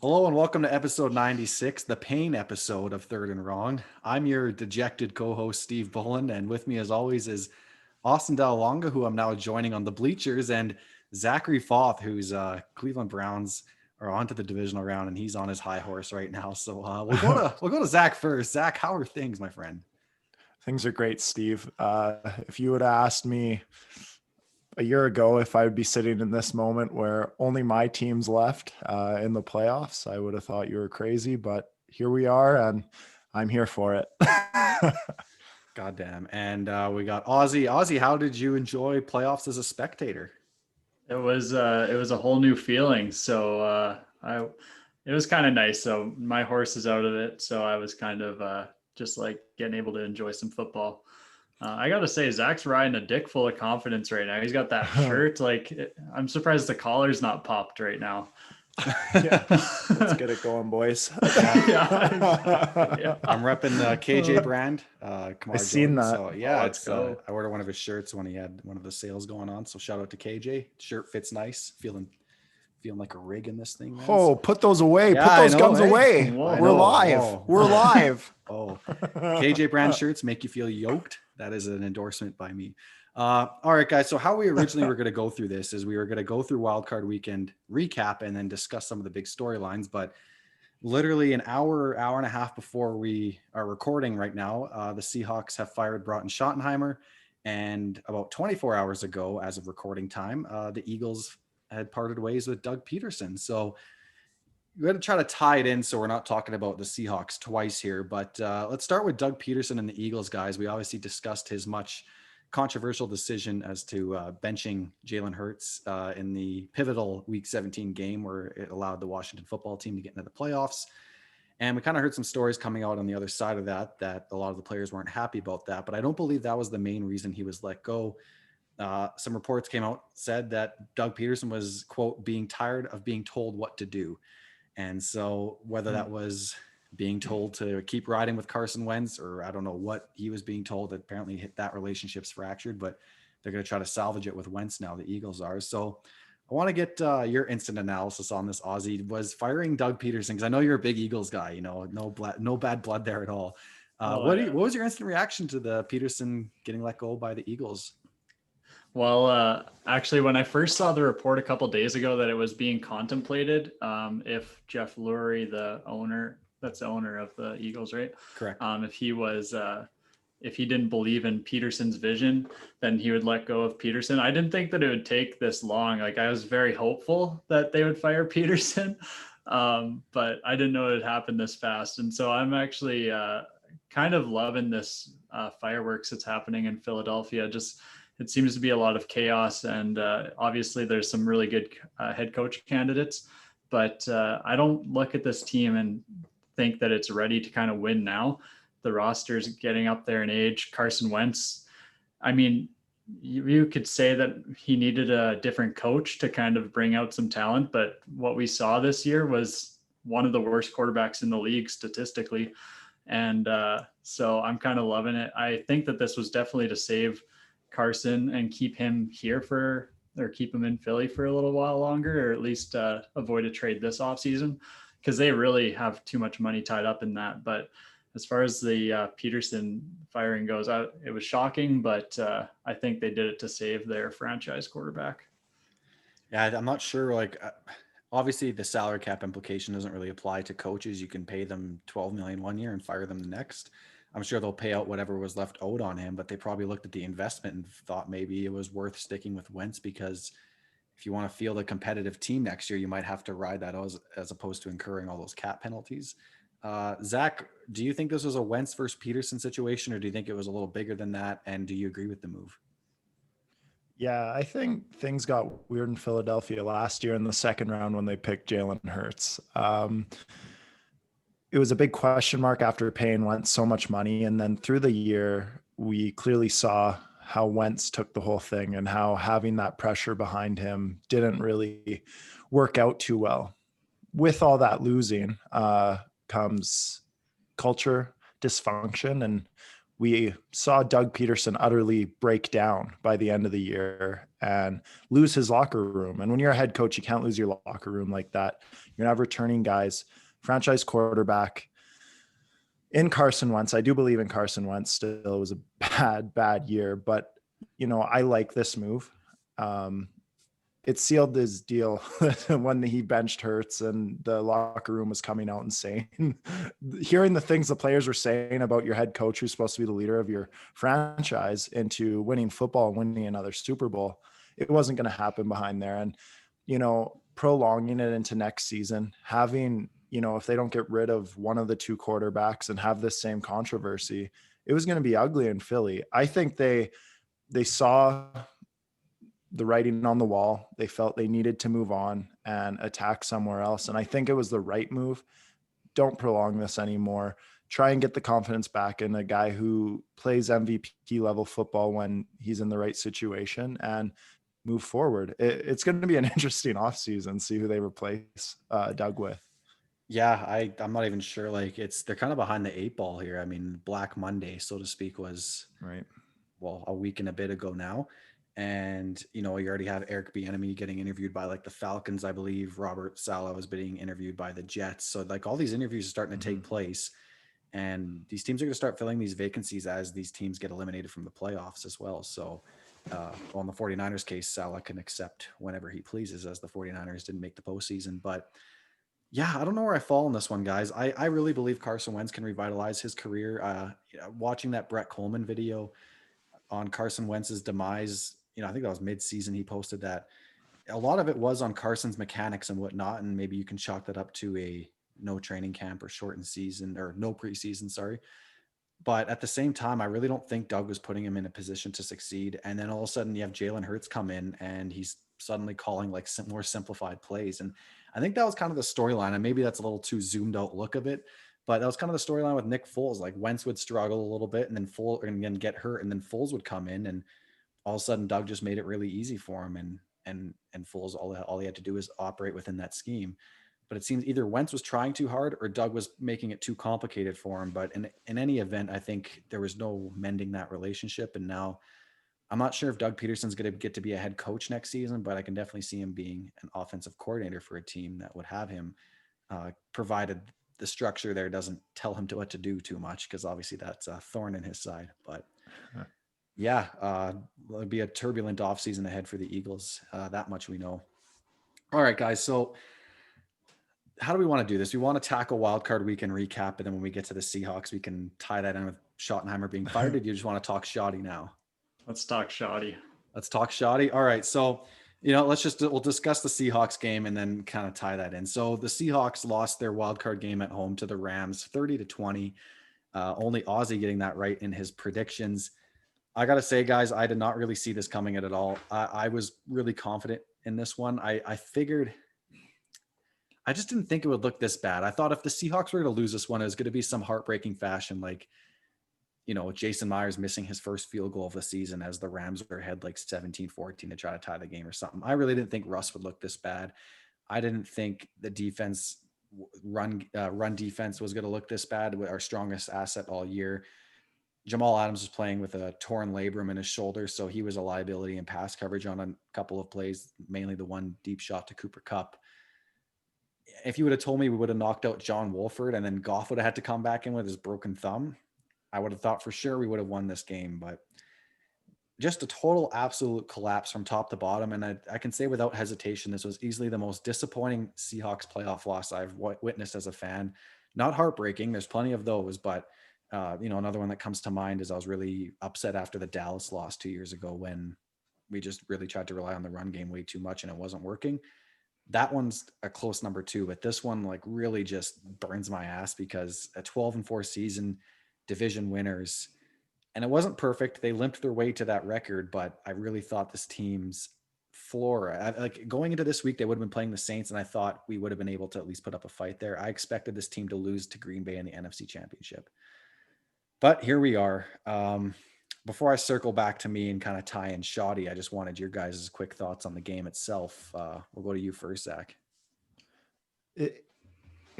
Hello and welcome to episode 96, the pain episode of Third and Wrong. I'm your dejected co-host, Steve Bullen, and with me as always is Austin Dalonga, who I'm now joining on the bleachers, and Zachary Foth, who's Cleveland Browns are on to the divisional round, and he's on his high horse right now. So we'll go to Zach first. Zach, how are things, my friend? Things are great, Steve. If you would have asked me a year ago if I would be sitting in this moment where only my team's left in the playoffs, I would have thought you were crazy, but here we are and I'm here for it. Goddamn. And we got Ozzy. Ozzy, how did you enjoy playoffs as a spectator? It was a whole new feeling. It was kind of nice. So my horse is out of it. So I was kind of just like getting able to enjoy some football. I got to say, Zach's riding a dick full of confidence right now. He's got that shirt. I'm surprised the collar's not popped right now. Yeah, let's get it going, boys. Yeah. I'm repping the KJ brand. I seen that. So yeah, let's go. I ordered one of his shirts when he had one of the sales going on. So shout out to KJ. Shirt fits nice. Feeling like a rig in this thing, man. Oh, put those away. Yeah, Put those I know, guns eh? away. Whoa. We're live. Whoa. We're live. Oh, KJ brand shirts make you feel yoked. That is an endorsement by me. All right, guys. So how we originally were going to go through this is we were going to go through wildcard weekend recap and then discuss some of the big storylines. But literally an hour and a half before we are recording right now, the Seahawks have fired Brian Schottenheimer. And about 24 hours ago, as of recording time, the Eagles had parted ways with Doug Pederson. So we're going to try to tie it in so we're not talking about the Seahawks twice here. But let's start with Doug Pederson and the Eagles, guys. We obviously discussed his much controversial decision as to benching Jaylen Hurts in the pivotal Week 17 game where it allowed the Washington football team to get into the playoffs. And we kind of heard some stories coming out on the other side of that a lot of the players weren't happy about that. But I don't believe that was the main reason he was let go. Some reports came out, said that Doug Pederson was, quote, being tired of being told what to do. And so whether that was being told to keep riding with Carson Wentz, or I don't know what he was being told, that apparently that relationship's fractured, but they're going to try to salvage it with Wentz now, the Eagles are. So I want to get your instant analysis on this, Ozzy. Was firing Doug Pederson, because I know you're a big Eagles guy, you know, no bad blood there at all. What was your instant reaction to the Peterson getting let go by the Eagles? Well, actually, when I first saw the report a couple days ago that it was being contemplated, if Jeff Lurie, that's the owner of the Eagles, right? Correct. If he didn't believe in Peterson's vision, then he would let go of Peterson. I didn't think that it would take this long. Like, I was very hopeful that they would fire Peterson, but I didn't know it would happen this fast. And so I'm actually kind of loving this fireworks that's happening in Philadelphia. It seems to be a lot of chaos, and obviously there's some really good head coach candidates, but I don't look at this team and think that it's ready to kind of win now. The roster's getting up there in age. Carson Wentz, I mean, you could say that he needed a different coach to kind of bring out some talent, but what we saw this year was one of the worst quarterbacks in the league statistically. And so I'm kind of loving it. I think that this was definitely to save Carson and keep him keep him in Philly for a little while longer, or at least avoid a trade this offseason, because they really have too much money tied up in that. But as far as the Peterson firing goes, it was shocking, but I think they did it to save their franchise quarterback. Yeah, I'm not sure. Like, obviously the salary cap implication doesn't really apply to coaches. You can pay them $12 million one year and fire them the next. I'm sure they'll pay out whatever was left owed on him, but they probably looked at the investment and thought maybe it was worth sticking with Wentz, because if you want to field a competitive team next year, you might have to ride that as opposed to incurring all those cap penalties. Zach, do you think this was a Wentz versus Peterson situation, or do you think it was a little bigger than that? And do you agree with the move? Yeah, I think things got weird in Philadelphia last year in the second round when they picked Jaylen Hurts. It was a big question mark after paying Wentz so much money. And then through the year, we clearly saw how Wentz took the whole thing and how having that pressure behind him didn't really work out too well. With all that losing comes culture dysfunction. And we saw Doug Pederson utterly break down by the end of the year and lose his locker room. And when you're a head coach, you can't lose your locker room like that. You're not returning guys. Franchise quarterback in Carson Wentz. I do believe in Carson Wentz still. It was a bad year, but I like this move. It sealed his deal when he benched Hurts and the locker room was coming out insane. Hearing the things the players were saying about your head coach, who's supposed to be the leader of your franchise, into winning football and winning another Super Bowl, it wasn't going to happen behind there. And, prolonging it into next season, having, if they don't get rid of one of the two quarterbacks and have this same controversy, it was going to be ugly in Philly. I think they saw the writing on the wall. They felt they needed to move on and attack somewhere else. And I think it was the right move. Don't prolong this anymore. Try and get the confidence back in a guy who plays MVP level football when he's in the right situation, and move forward. It's going to be an interesting offseason, see who they replace Doug with. Yeah, I'm not even sure. Like, they're kind of behind the 8 ball here. I mean, Black Monday, so to speak, was a week and a bit ago now. And, you already have Eric Bieniemy getting interviewed by like the Falcons, I believe. Robert Saleh was being interviewed by the Jets. So like all these interviews are starting to take place, and these teams are going to start filling these vacancies as these teams get eliminated from the playoffs as well. So, in the 49ers case, Saleh can accept whenever he pleases, as the 49ers didn't make the postseason. But yeah, I don't know where I fall on this one, guys. I really believe Carson Wentz can revitalize his career. Watching that Brett Coleman video on Carson Wentz's demise, I think that was mid-season. He posted that. A lot of it was on Carson's mechanics and whatnot, and maybe you can chalk that up to a no training camp or shortened season, or no preseason, sorry. But at the same time, I really don't think Doug was putting him in a position to succeed. And then all of a sudden you have Jalen Hurts come in and he's suddenly calling like some more simplified plays. And I think that was kind of the storyline. And maybe that's a little too zoomed out look of it, but that was kind of the storyline with Nick Foles. Like, Wentz would struggle a little bit and then get hurt, and then Foles would come in, and all of a sudden Doug just made it really easy for him. And Foles, all he had to do is operate within that scheme. But it seems either Wentz was trying too hard or Doug was making it too complicated for him. But in any event, I think there was no mending that relationship. And now I'm not sure if Doug Peterson's going to get to be a head coach next season, but I can definitely see him being an offensive coordinator for a team that would have him, provided the structure there doesn't tell him what to do too much, because obviously that's a thorn in his side. But yeah, it'll be a turbulent offseason ahead for the Eagles. That much we know. All right, guys. So how do we want to do this? We want to tackle wildcard weekend recap, and then when we get to the Seahawks, we can tie that in with Schottenheimer being fired. Or do you just want to talk Schotty now? Let's talk Schotty. Let's talk Schotty. All right. So, we'll discuss the Seahawks game and then kind of tie that in. So the Seahawks lost their wildcard game at home to the Rams 30-20. Only Ozzy getting that right in his predictions. I got to say, guys, I did not really see this coming at all. I was really confident in this one. I figured, I just didn't think it would look this bad. I thought if the Seahawks were going to lose this one, it was going to be some heartbreaking fashion, like, Jason Myers missing his first field goal of the season as the Rams were ahead like 17-14 to try to tie the game or something. I really didn't think Russ would look this bad. I didn't think the defense run defense was going to look this bad, with our strongest asset all year. Jamal Adams was playing with a torn labrum in his shoulder, so he was a liability in pass coverage on a couple of plays, mainly the one deep shot to Cooper Kupp. If you would have told me we would have knocked out John Wolford and then Goff would have had to come back in with his broken thumb, I would have thought for sure we would have won this game. But just a total absolute collapse from top to bottom. And I can say without hesitation, this was easily the most disappointing Seahawks playoff loss I've witnessed as a fan. Not heartbreaking. There's plenty of those, but another one that comes to mind is I was really upset after the Dallas loss 2 years ago, when we just really tried to rely on the run game way too much and it wasn't working. That one's a close number 2, but this one like really just burns my ass, because a 12-4 season, division winners, and it wasn't perfect. They limped their way to that record, but I really thought this team's floor, like going into this week, they would have been playing the Saints, and I thought we would have been able to at least put up a fight there. I expected this team to lose to Green Bay in the NFC Championship, but here we are. Before I circle back to me and kind of tie in Shoddy, I just wanted your guys' quick thoughts on the game itself. We'll go to you first, Zach. It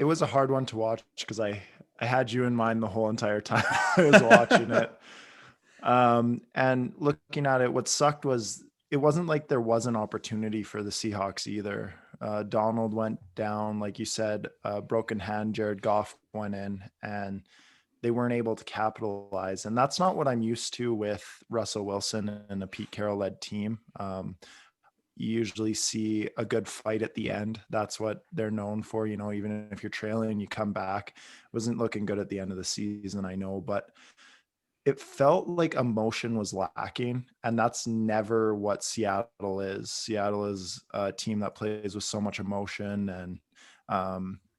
was a hard one to watch, because I I had you in mind the whole entire time I was watching it. And looking at it, what sucked was it wasn't like there was an opportunity for the Seahawks either. Donald went down, like you said, broken hand. Jared Goff went in, and they weren't able to capitalize. And that's not what I'm used to with Russell Wilson and a Pete Carroll led team. You usually see a good fight at the end. That's what they're known for. You know, even if you're trailing, you come back. Wasn't looking good at the end of the season, I know, but it felt like emotion was lacking, and that's never what Seattle is. Seattle is a team that plays with so much emotion, and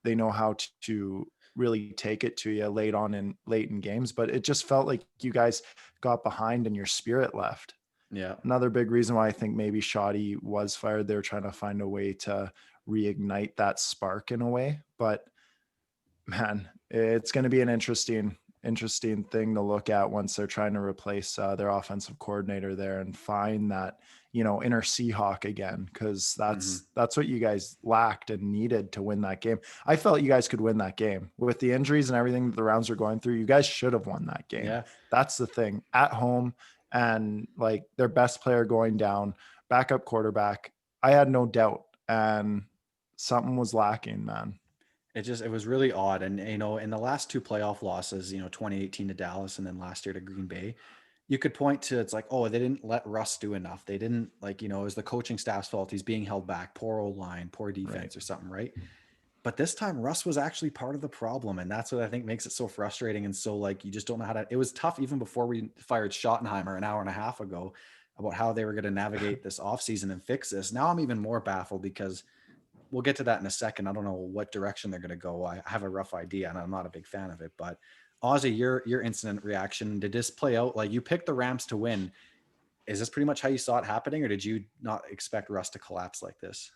they know how to really take it to you late in games. But it just felt like you guys got behind and your spirit left. Yeah. Another big reason why I think maybe Schotty was fired. They were trying to find a way to reignite that spark in a way. But man, it's going to be an interesting thing to look at once they're trying to replace their offensive coordinator there and find that, you know, inner Seahawk again, because that's what you guys lacked and needed to win that game. I felt you guys could win that game with the injuries and everything that the Rounds are going through. You guys should have won that game. Yeah. That's the thing, at home, and like their best player going down, backup quarterback. I had no doubt, and something was lacking, man. It was really odd. And, you know, in the last two playoff losses, you know, 2018 to Dallas and then last year to Green Bay, you could point to, it's like, oh, they didn't let Russ do enough. They didn't, like, you know, it was the coaching staff's fault. He's being held back, poor old line, poor defense or something. Right. But this time Russ was actually part of the problem. And that's what I think makes it so frustrating. And so, like, you just don't know how to, it was tough even before we fired Schottenheimer an hour and a half ago about how they were going to navigate this offseason and fix this. Now I'm even more baffled because we'll get to that in a second. I don't know what direction they're going to go. I have a rough idea and I'm not a big fan of it, but Ozzy, your instant reaction, did this play out? Like, you picked the Rams to win. Is this pretty much how you saw it happening, or did you not expect Russ to collapse like this?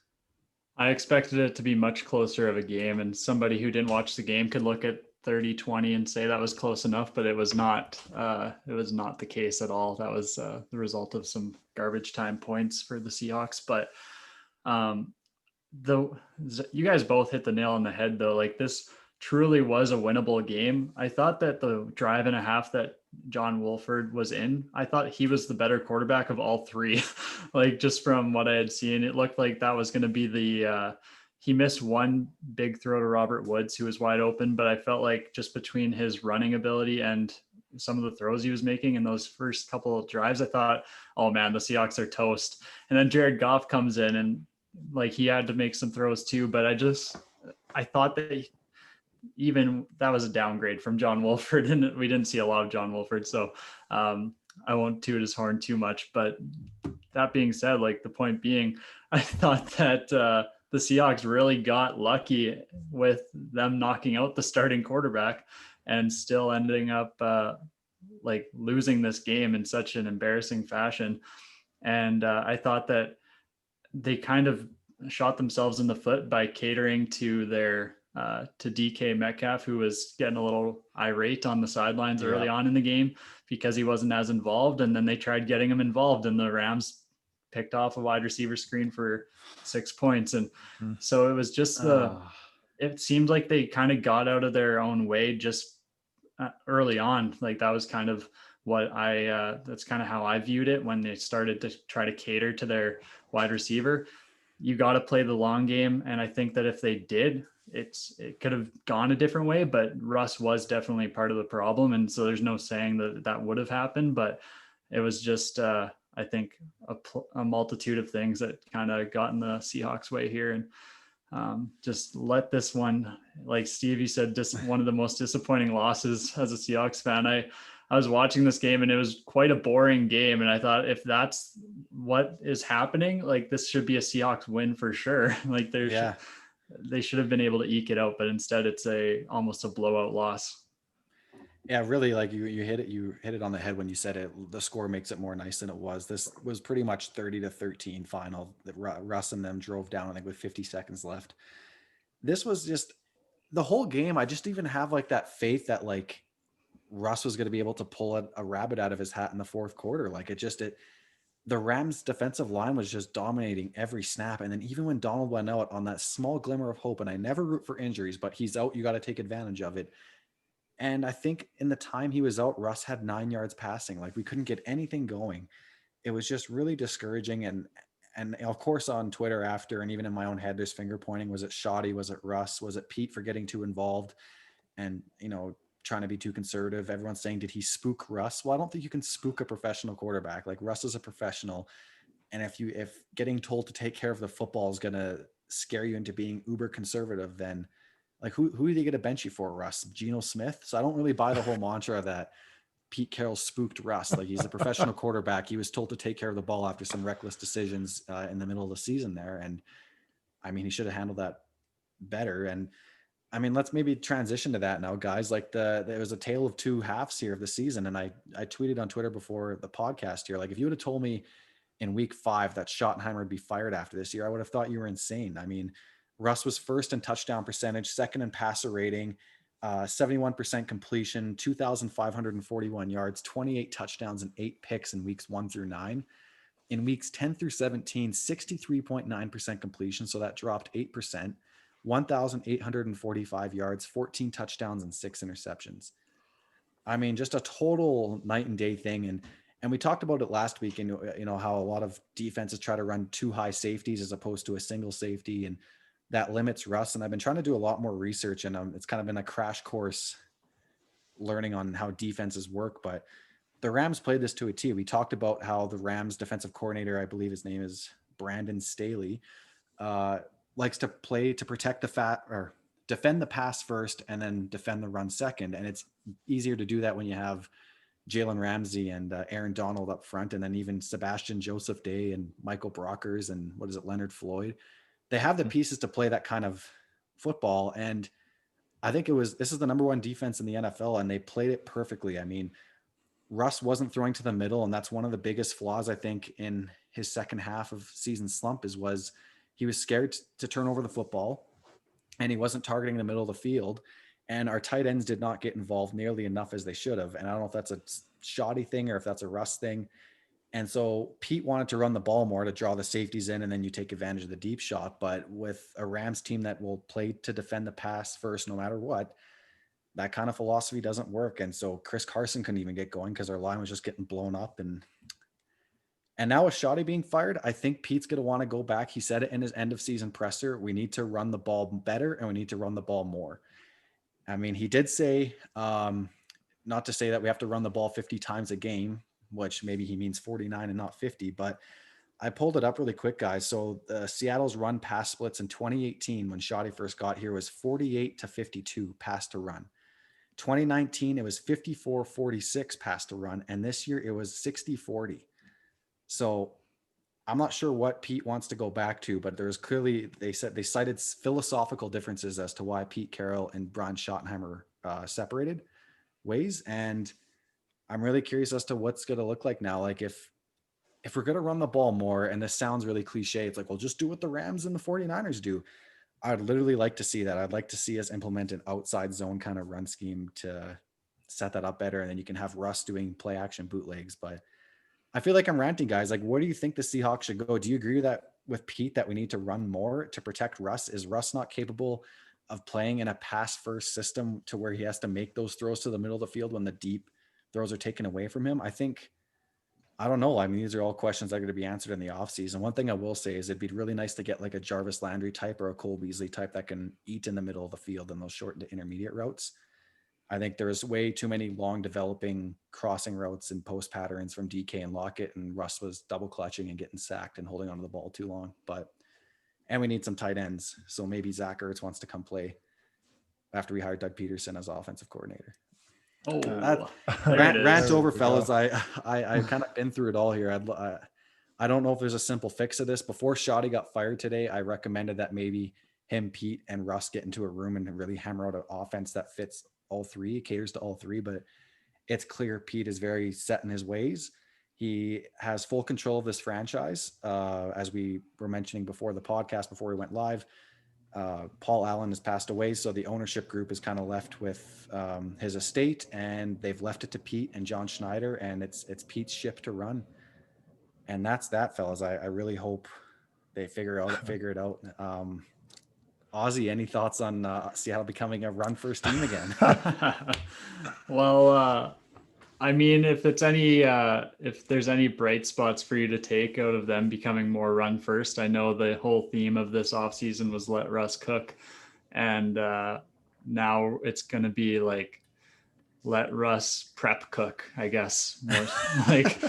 I expected it to be much closer of a game, and somebody who didn't watch the game could look at 30-20 and say that was close enough, but it was not the case at all. That was the result of some garbage time points for the Seahawks. But you guys both hit the nail on the head, though. Like, this truly was a winnable game. I thought that the drive and a half that John Wolford was in, I thought he was the better quarterback of all three. Like, just from what I had seen, it looked like that was going to be he missed one big throw to Robert Woods, who was wide open, but I felt like just between his running ability and some of the throws he was making in those first couple of drives, I thought, oh man, the Seahawks are toast. And then Jared Goff comes in and, like, he had to make some throws too, but I thought that even that was a downgrade from John Wolford, and we didn't see a lot of John Wolford. So I won't toot his horn too much, but that being said, like, the point being, I thought that the Seahawks really got lucky with them knocking out the starting quarterback and still ending up like losing this game in such an embarrassing fashion. And I thought that they kind of shot themselves in the foot by catering to their to DK Metcalf, who was getting a little irate on the sidelines early on in the game because he wasn't as involved. And then they tried getting him involved, and the Rams picked off a wide receiver screen for 6 points. And so it was just it seemed like they kind of got out of their own way just early on. Like, that was kind of what that's kind of how I viewed it when they started to try to cater to their wide receiver. You got to play the long game. And I think that if they did, it could have gone a different way, but Russ was definitely part of the problem. And so there's no saying that would have happened, but it was just, I think a multitude of things that kind of got in the Seahawks way here. And just let this one, like Steve, you said, just one of the most disappointing losses as a Seahawks fan. I was watching this game and it was quite a boring game. And I thought, if that's what is happening, like, this should be a Seahawks win for sure. Like, they should have been able to eke it out, but instead it's almost a blowout loss. Yeah, really, like you hit it on the head when you said it. The score makes it more nice than it was. This was pretty much 30-13 final that Russ and them drove down, I think, with 50 seconds left. This was just the whole game. I just even have like that faith that, like, Russ was going to be able to pull a rabbit out of his hat in the fourth quarter. Like, the Rams defensive line was just dominating every snap. And then even when Donald went out on that small glimmer of hope, and I never root for injuries, but he's out, you got to take advantage of it. And I think in the time he was out, Russ had 9 yards passing. Like we couldn't get anything going. It was just really discouraging. And of course on Twitter after, and even in my own head, there's finger pointing. Was it Schotty? Was it Russ? Was it Pete for getting too involved and, trying to be too conservative? Everyone's saying, did he spook Russ? Well, I don't think you can spook a professional quarterback. Like Russ is a professional. And if getting told to take care of the football is going to scare you into being uber conservative, then like who are they going to bench you for, Russ? Geno Smith? So I don't really buy the whole mantra that Pete Carroll spooked Russ. Like he's a professional quarterback. He was told to take care of the ball after some reckless decisions in the middle of the season there. And I mean, he should have handled that better. And I mean, let's maybe transition to that now, guys. Like there was a tale of two halves here of the season. And I tweeted on Twitter before the podcast here, like if you would have told me in week 5 that Schottenheimer would be fired after this year, I would have thought you were insane. I mean, Russ was first in touchdown percentage, second in passer rating, 71% completion, 2,541 yards, 28 touchdowns, and 8 picks in weeks 1 through 9. In weeks 10 through 17, 63.9% completion. So that dropped 8%, 1,845 yards, 14 touchdowns, and 6 interceptions. I mean, just a total night and day thing. And we talked about it last week, and how a lot of defenses try to run 2 high safeties as opposed to a single safety, and that limits Russ. And I've been trying to do a lot more research, and it's kind of been a crash course learning on how defenses work. But the Rams played this to a T. We talked about how the Rams defensive coordinator, I believe his name is Brandon Staley, likes to play to protect or defend the pass first and then defend the run second. And it's easier to do that when you have Jaylen Ramsey and Aaron Donald up front, and then even Sebastian Joseph Day and Michael Brockers and Leonard Floyd. They have the pieces to play that kind of football. And I think this is the number 1 defense in the NFL, and they played it perfectly. I mean, Russ wasn't throwing to the middle, and that's one of the biggest flaws, I think, in his second half of season slump was he was scared to turn over the football, and he wasn't targeting the middle of the field. And our tight ends did not get involved nearly enough as they should have. And I don't know if that's a shoddy thing or if that's a Russ thing. And so Pete wanted to run the ball more to draw the safeties in, and then you take advantage of the deep shot. But with a Rams team that will play to defend the pass first, no matter what, that kind of philosophy doesn't work. And so Chris Carson couldn't even get going because our line was just getting blown up. And now with Schotty being fired, I think Pete's going to want to go back. He said it in his end of season presser. We need to run the ball better, and we need to run the ball more. I mean, he did say, not to say that we have to run the ball 50 times a game, which maybe he means 49 and not 50, but I pulled it up really quick, guys. So Seattle's run pass splits in 2018, when Schotty first got here, was 48-52 pass to run. 2019, it was 54-46 pass to run. And this year it was 60-40. So I'm not sure what Pete wants to go back to, but there's clearly, they cited philosophical differences as to why Pete Carroll and Brian Schottenheimer separated ways. And I'm really curious as to what's going to look like now. Like if we're going to run the ball more, and this sounds really cliche, it's like, well, just do what the Rams and the 49ers do. I'd literally like to see that. I'd like to see us implement an outside zone kind of run scheme to set that up better. And then you can have Russ doing play action bootlegs. But I feel like I'm ranting, guys. Like, where do you think the Seahawks should go? Do you agree with Pete that we need to run more to protect Russ? Is Russ not capable of playing in a pass first system to where he has to make those throws to the middle of the field when the deep throws are taken away from him? I don't know. I mean, these are all questions that are going to be answered in the offseason. One thing I will say is it'd be really nice to get like a Jarvis Landry type or a Cole Beasley type that can eat in the middle of the field in those short to intermediate routes. I think there's way too many long developing crossing routes and post patterns from DK and Lockett, and Russ was double clutching and getting sacked and holding onto the ball too long. And we need some tight ends. So maybe Zach Ertz wants to come play after we hire Doug Peterson as offensive coordinator. Rant over, fellas. I kind of been through it all here. I don't know if there's a simple fix to this. Before Schotty got fired today, I recommended that maybe him, Pete, and Russ get into a room and really hammer out an offense that fits all three, caters to all three. But it's clear Pete is very set in his ways. He has full control of this franchise. As we were mentioning before the podcast, before we went live, Paul Allen has passed away, so the ownership group is kind of left with his estate, and they've left it to Pete and John Schneider, and it's Pete's ship to run. And that's that, fellas. I really hope they figure it out. Ozzy, any thoughts on Seattle becoming a run first team again? Well, I mean, if there's any bright spots for you to take out of them becoming more run first, I know the whole theme of this offseason was let Russ cook. And now it's going to be like, let Russ prep cook, I guess, more like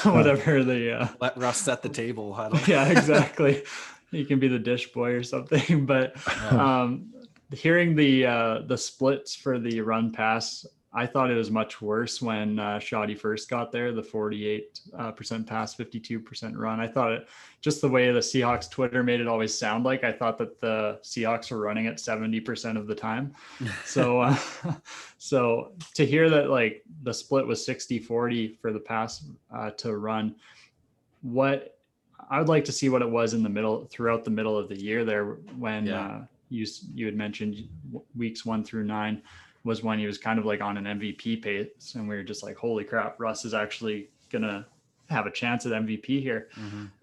whatever the Let Russ set the table. yeah, exactly. He can be the dish boy or something. But hearing the splits for the run pass, I thought it was much worse when Schotty first got there, the 48% pass, 52% run. I thought it, just the way the Seahawks Twitter made it always sound like, I thought that the Seahawks were running at 70% of the time. So, so to hear that like the split was 60-40 for the pass to run, what I would like to see what it was in the middle, throughout the middle of the year there, when you had mentioned weeks 1 through 9 was when he was kind of like on an MVP pace, and we were just like, holy crap, Russ is actually gonna have a chance at MVP here.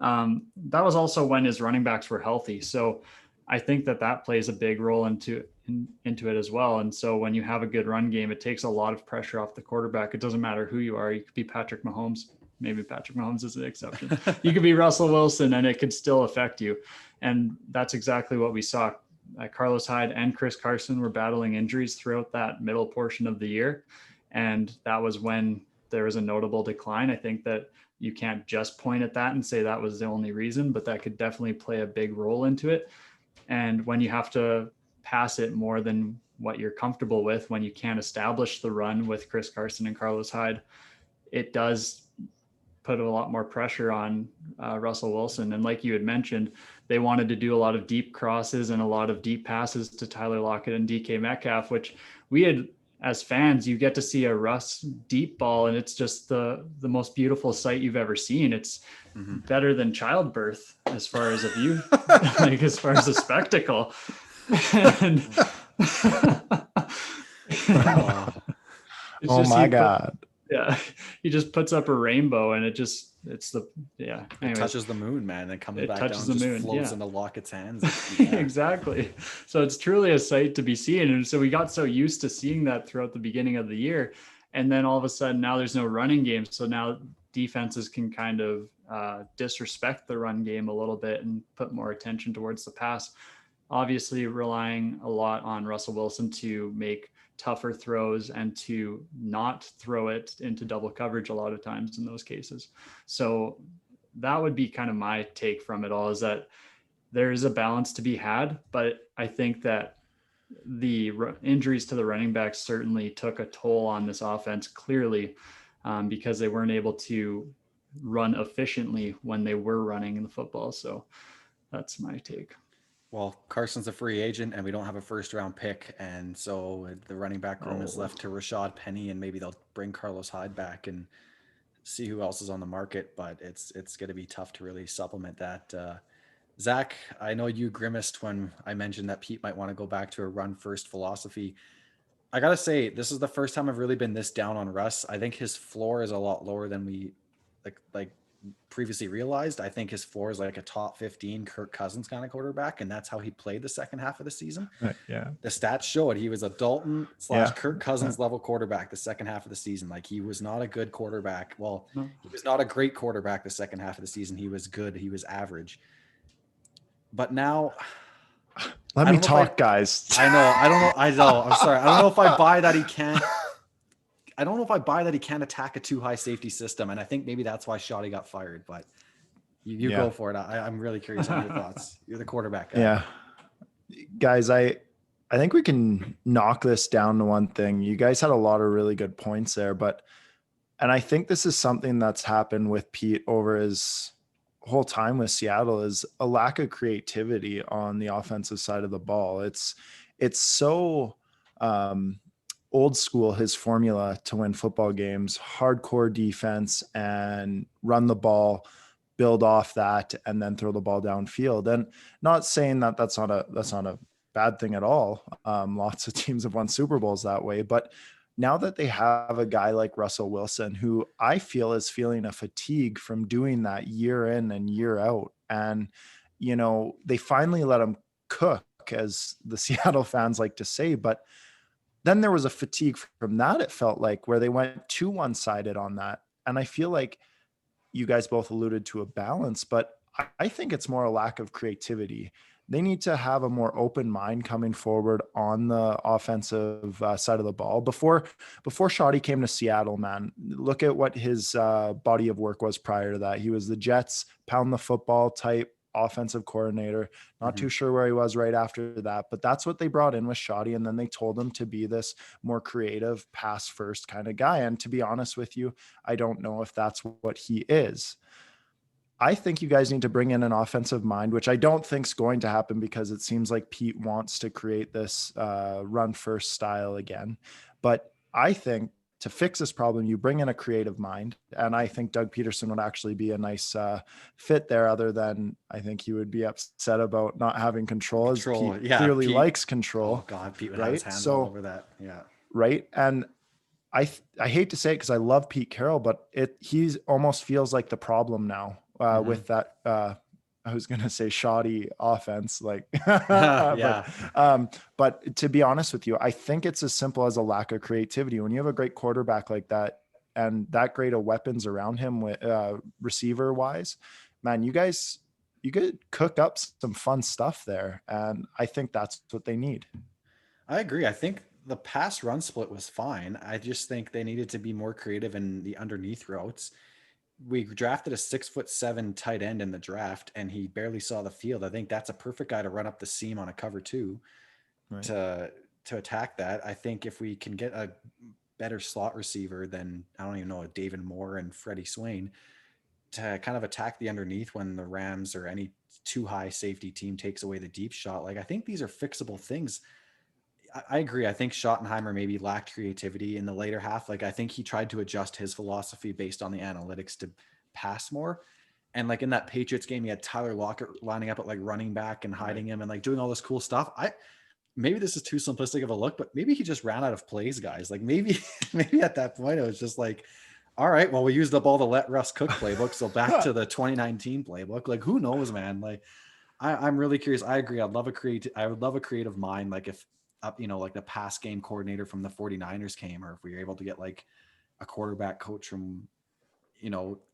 That was also when his running backs were healthy, so I think that plays a big role into it as well. And so when you have a good run game, it takes a lot of pressure off the quarterback. It doesn't matter who you are. You could be Patrick Mahomes. Maybe Patrick Mahomes is the exception. You could be Russell Wilson, and it could still affect you. And that's exactly what we saw. Carlos Hyde and Chris Carson were battling injuries throughout that middle portion of the year. And that was when there was a notable decline. I think that you can't just point at that and say that was the only reason, but that could definitely play a big role into it. And when you have to pass it more than what you're comfortable with, when you can't establish the run with Chris Carson and Carlos Hyde, it does put a lot more pressure on Russell Wilson. And like you had mentioned, they wanted to do a lot of deep crosses and a lot of deep passes to Tyler Lockett and DK Metcalf, which we had, as fans, you get to see a Russ deep ball, and it's just the most beautiful sight you've ever seen. It's better than childbirth as far as a view, like as far as a spectacle. And oh my God. Yeah, he just puts up a rainbow, and it touches the moon, man, and comes back down, just floats into Lockett's hands. Exactly. So it's truly a sight to be seen. And so we got so used to seeing that throughout the beginning of the year, and then all of a sudden now there's no running game. So now defenses can kind of disrespect the run game a little bit and put more attention towards the pass. Obviously relying a lot on Russell Wilson to make tougher throws and to not throw it into double coverage a lot of times in those cases. So that would be kind of my take from it all, is that there is a balance to be had, but I think that the injuries to the running backs certainly took a toll on this offense, clearly, because they weren't able to run efficiently when they were running in the football. So that's my take. Well, Carson's a free agent, and we don't have a first-round pick, and so the running back room is left to Rashad Penny, and maybe they'll bring Carlos Hyde back and see who else is on the market. But it's going to be tough to really supplement that. Zach, I know you grimaced when I mentioned that Pete might want to go back to a run-first philosophy. I gotta say, this is the first time I've really been this down on Russ. I think his floor is a lot lower than we like previously realized. I think his floor is like a top 15 Kirk Cousins kind of quarterback, and that's how he played the second half of the season. Yeah, the stats show it. He was a Dalton / Kirk Cousins level quarterback the second half of the season. Like, he was not a good quarterback. Well, he was not a great quarterback the second half of the season. He was good. He was average. But now, let me talk, guys. I know. I'm sorry. I don't know if I buy that he can't. I don't know if I buy that he can't attack a too high safety system, and I think maybe that's why Schotty got fired. But you go for it. I'm really curious on your thoughts. You're the quarterback guy. Yeah, guys, I think we can knock this down to one thing. You guys had a lot of really good points there, and I think this is something that's happened with Pete over his whole time with Seattle, is a lack of creativity on the offensive side of the ball. It's so old school, his formula to win football games: hardcore defense and run the ball, build off that, and then throw the ball downfield. And not saying that that's not a bad thing at all. Lots of teams have won Super Bowls that way, but now that they have a guy like Russell Wilson, who I feel is feeling a fatigue from doing that year in and year out, and they finally let him cook as the Seattle fans like to say, but then there was a fatigue from that, it felt like, where they went too one-sided on that. And I feel like you guys both alluded to a balance, but I think it's more a lack of creativity. They need to have a more open mind coming forward on the offensive side of the ball. Before Schotty came to Seattle, man, look at what his body of work was prior to that. He was the Jets pound the football type offensive coordinator. Not too sure where he was right after that, but that's what they brought in with Schotty. And then they told him to be this more creative pass first kind of guy. And to be honest with you, I don't know if that's what he is. I think you guys need to bring in an offensive mind, which I don't think is going to happen because it seems like Pete wants to create this run first style again. But I think to fix this problem, you bring in a creative mind. And I think Doug Pederson would actually be a nice fit there, other than I think he would be upset about not having control. As Pete clearly Pete likes control. Oh God, Pete would have his hand all over that. Yeah. Right. And I hate to say it because I love Pete Carroll, but he almost feels like the problem now. With that, I was going to say shoddy offense, like, but to be honest with you, I think it's as simple as a lack of creativity. When you have a great quarterback like that and that great of weapons around him with receiver wise, man, you could cook up some fun stuff there. And I think that's what they need. I agree. I think the pass run split was fine. I just think they needed to be more creative in the underneath routes. We drafted a 6'7" tight end in the draft and he barely saw the field. I think that's a perfect guy to run up the seam on a cover 2 to attack that. I think if we can get a better slot receiver than, I don't even know, David Moore and Freddie Swain to kind of attack the underneath when the Rams or any too high safety team takes away the deep shot. Like, I think these are fixable things. I agree. I think Schottenheimer maybe lacked creativity in the later half. Like, I think he tried to adjust his philosophy based on the analytics to pass more. And like in that Patriots game, he had Tyler Lockett lining up at like running back and hiding him and like doing all this cool stuff. Maybe this is too simplistic of a look, but maybe he just ran out of plays, guys. Like maybe at that point it was just like, all right, well, we used up all the let Russ cook playbook. So back to the 2019 playbook. Like, who knows, man? Like, I'm really curious. I agree. I would love a creative mind. Like if, like the pass game coordinator from the 49ers came, or if we were able to get like a quarterback coach from,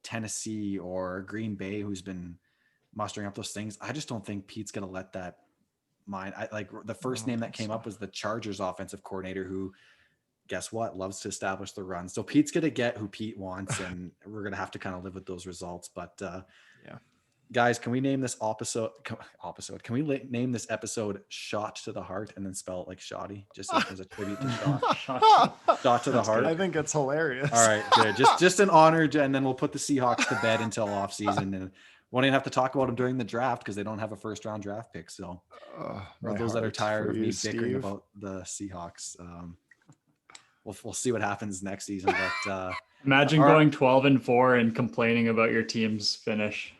Tennessee or Green Bay, who's been mustering up those things. I just don't think Pete's going to let that mind. The first name that came up was the Chargers offensive coordinator, who, guess what, loves to establish the run. So Pete's going to get who Pete wants, and we're going to have to kind of live with those results. But guys, can we name this Can we name this episode "Shot to the Heart" and then spell it like shoddy, just as a tribute to Schott? Shot to the heart. I think it's hilarious. All right, good. Just an honor, and then we'll put the Seahawks to bed until off season, and won't even have to talk about them during the draft because they don't have a first round draft pick. So, for those that are tired of me bickering about the Seahawks, we'll see what happens next season. But imagine going 12-4 and complaining about your team's finish.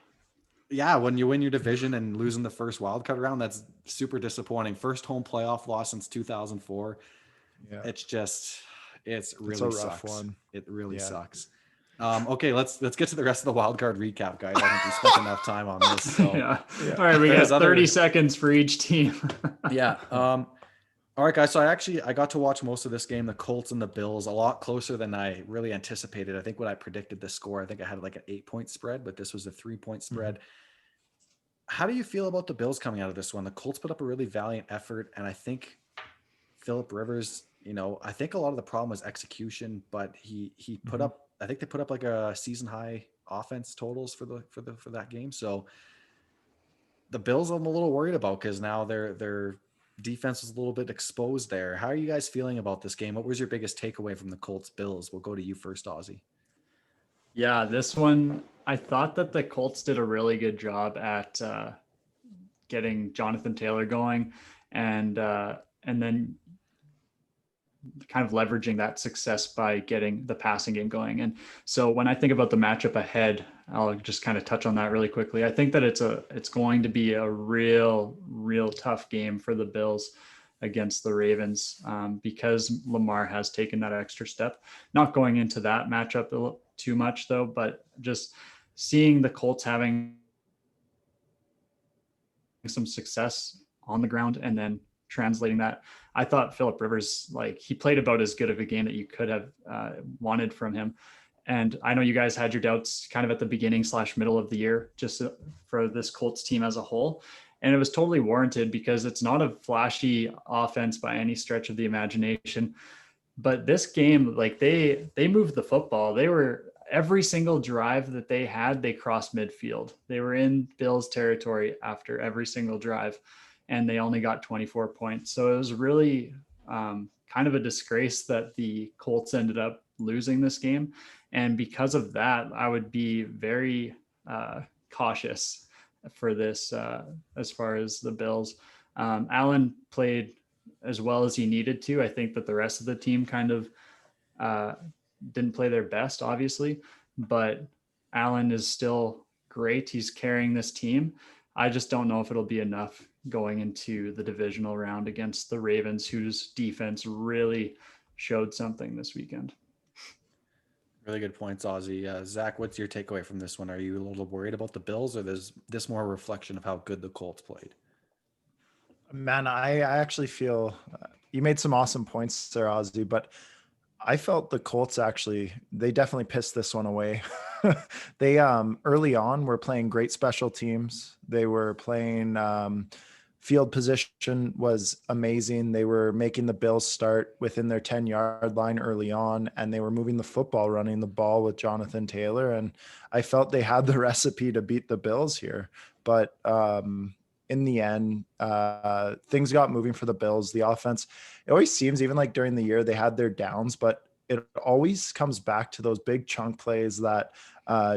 Yeah, when you win your division and losing the first wildcard round, that's super disappointing. First home playoff loss since 2004. Yeah, it's really a rough one. It really sucks. Okay, let's get to the rest of the wildcard recap, guys. I think we spent enough time on this. So. Yeah. All right, we got 30 seconds for each team. Yeah. All right, guys. So I got to watch most of this game, the Colts and the Bills, a lot closer than I really anticipated. I think when I predicted the score, I think I had like an 8-point spread, but this was a 3-point spread. Mm-hmm. How do you feel about the Bills coming out of this one? The Colts put up a really valiant effort, and I think Phillip Rivers, I think a lot of the problem was execution, but he put up, I think they put up like a season high offense totals for that game. So the Bills I'm a little worried about because now their defense was a little bit exposed there. How are you guys feeling about this game? What was your biggest takeaway from the Colts Bills? We'll go to you first, Ozzy. Yeah, this one, I thought that the Colts did a really good job at getting Jonathan Taylor going and then kind of leveraging that success by getting the passing game going. And so when I think about the matchup ahead, I'll just kind of touch on that really quickly. I think that it's going to be a real tough game for the Bills against the Ravens because Lamar has taken that extra step. Not going into that matchup too much though, but just seeing the Colts having some success on the ground and then translating that. I thought Phillip Rivers, like, he played about as good of a game that you could have wanted from him. And I know you guys had your doubts kind of at the beginning / middle of the year, just for this Colts team as a whole. And it was totally warranted because it's not a flashy offense by any stretch of the imagination. But this game, like, they moved the football. They were, every single drive that they had, they crossed midfield. They were in Bills territory after every single drive, and they only got 24 points. So it was really kind of a disgrace that the Colts ended up losing this game. And because of that, I would be very cautious for this as far as the Bills. Allen played as well as he needed to. I think that the rest of the team kind of didn't play their best, obviously, but Allen is still great. He's carrying this team. I just don't know if it'll be enough going into the divisional round against the Ravens, whose defense really showed something this weekend. Really good points, Ozzy. Zach, what's your takeaway from this one? Are you a little worried about the Bills, or is this more a reflection of how good the Colts played? Man, I actually feel you made some awesome points there, Ozzy, but I felt the Colts they definitely pissed this one away. They early on were playing great special teams. They were playing field position was amazing. They were making the Bills start within their 10-yard line early on, and they were moving the football, running the ball with Jonathan Taylor. And I felt they had the recipe to beat the Bills here. But in the end, things got moving for the Bills. The offense, it always seems, even like during the year, they had their downs, but it always comes back to those big chunk plays that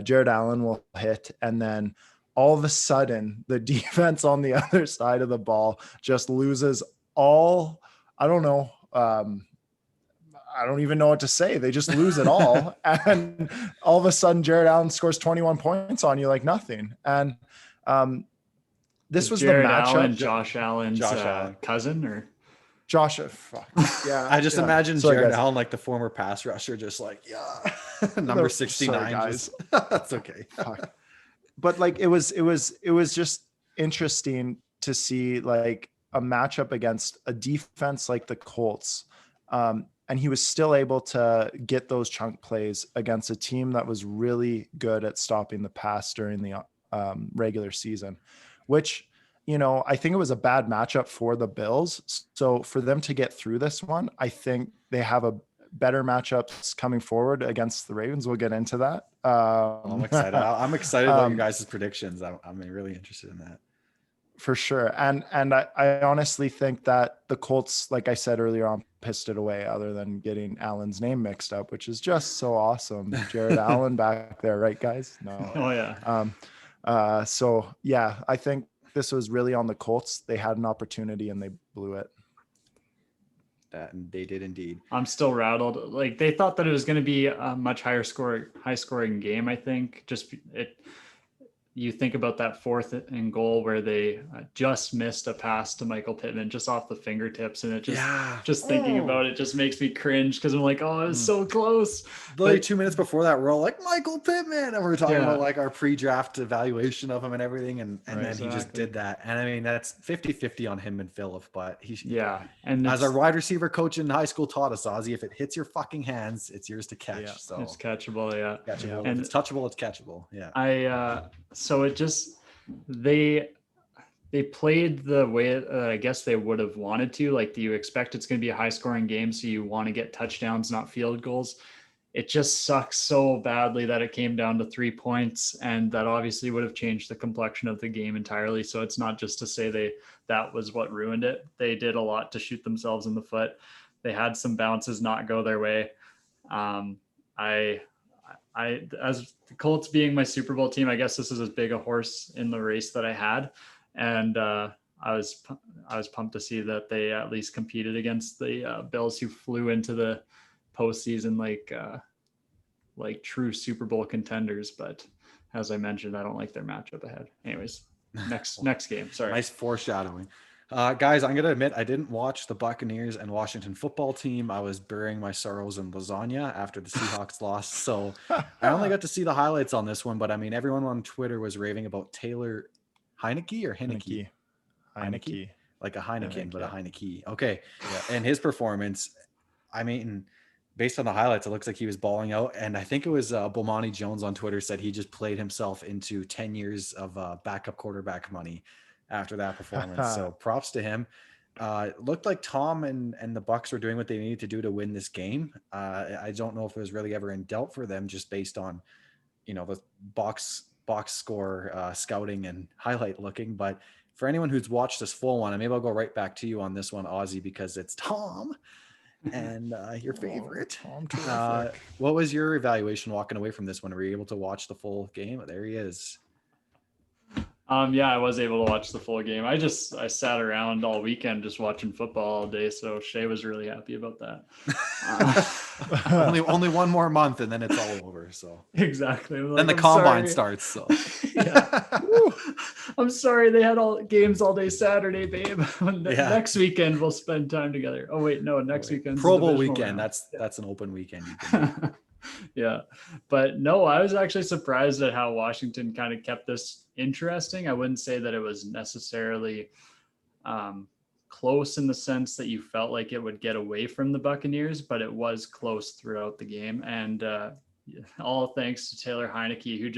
Jared Allen will hit. And then all of a sudden, the defense on the other side of the ball just loses all, I don't know. I don't even know what to say. They just lose it all. And all of a sudden, Jared Allen scores 21 points on you like nothing. And this was Jared the matchup. Allen, Josh Allen's Allen. cousin, or Josh, fuck. Yeah. I just imagine Sorry, Jared guys. Allen, like the former pass rusher, just like, number 69. Sorry, guys. That's okay. Fuck. But like, it was just interesting to see like a matchup against a defense like the Colts. And he was still able to get those chunk plays against a team that was really good at stopping the pass during the regular season, which, you know, I think it was a bad matchup for the Bills. So for them to get through this one, I think they have a better matchups coming forward against the Ravens. We'll get into that. I'm excited. I'm excited about your guys' predictions. I'm really interested in that. For sure. And I honestly think that the Colts, like I said earlier on, pissed it away, other than getting Allen's name mixed up, which is just so awesome. Jared Allen back there, right, guys? No. Oh yeah. So yeah, I think this was really on the Colts. They had an opportunity and they blew it. That, and they did indeed. I'm still rattled. Like, they thought that it was going to be a much high scoring game. I think you think about that 4th and goal where they just missed a pass to Michael Pittman just off the fingertips. And it just thinking about it just makes me cringe, because I'm like, oh, it was so close. Like 2 minutes before that, we're all like, Michael Pittman. And we're talking about like our pre-draft evaluation of him and everything. And then he just did that. And I mean, that's 50-50 on him and Phillip, but and as our wide receiver coach in high school taught us, Ozzy, if it hits your fucking hands, it's yours to catch. Yeah, so it's catchable. Yeah. Catchable. And if it's touchable, it's catchable. Yeah. So it just, they played the way I guess they would have wanted to. Like, do you expect it's going to be a high scoring game, so you want to get touchdowns, not field goals? It just sucks so badly that it came down to 3 points, and that obviously would have changed the complexion of the game entirely. So it's not just to say that was what ruined it. They did a lot to shoot themselves in the foot. They had some bounces not go their way. I, as the Colts being my Super Bowl team, I guess this is as big a horse in the race that I had. And I was pumped to see that they at least competed against the Bills, who flew into the postseason like true Super Bowl contenders. But as I mentioned, I don't like their matchup ahead. Anyways, next game. Sorry. Nice foreshadowing. Guys, I'm going to admit I didn't watch the Buccaneers and Washington football team. I was burying my sorrows in lasagna after the Seahawks lost. So I only got to see the highlights on this one. But I mean, everyone on Twitter was raving about Taylor Heineke or Heineke. like a Heineken, think, but yeah. a Heineke. Okay. Yeah. And his performance, I mean, based on the highlights, it looks like he was balling out. And I think it was Bomani Jones on Twitter said he just played himself into 10 years of backup quarterback money after that performance. So props to him. It looked like Tom and the Bucs were doing what they needed to do to win this game. I don't know if it was really ever in doubt for them, just based on, the box score scouting and highlight looking. But for anyone who's watched this full one, and maybe I'll go right back to you on this one, Ozzy, because it's Tom and your favorite. Tom, terrific. What was your evaluation walking away from this one? Were you able to watch the full game? There he is. Yeah, I was able to watch the full game. I sat around all weekend just watching football all day. So Shay was really happy about that. Only one more month and then it's all over. So exactly. Then the combine starts. So I'm sorry they had all games all day Saturday, babe. Next weekend we'll spend time together. Oh wait, no, next weekend. Pro Bowl weekend. Round. That's an open weekend. Yeah, but no, I was actually surprised at how Washington kind of kept this interesting. I wouldn't say that it was necessarily close in the sense that you felt like it would get away from the Buccaneers, but it was close throughout the game. And all thanks to Taylor Heineke, who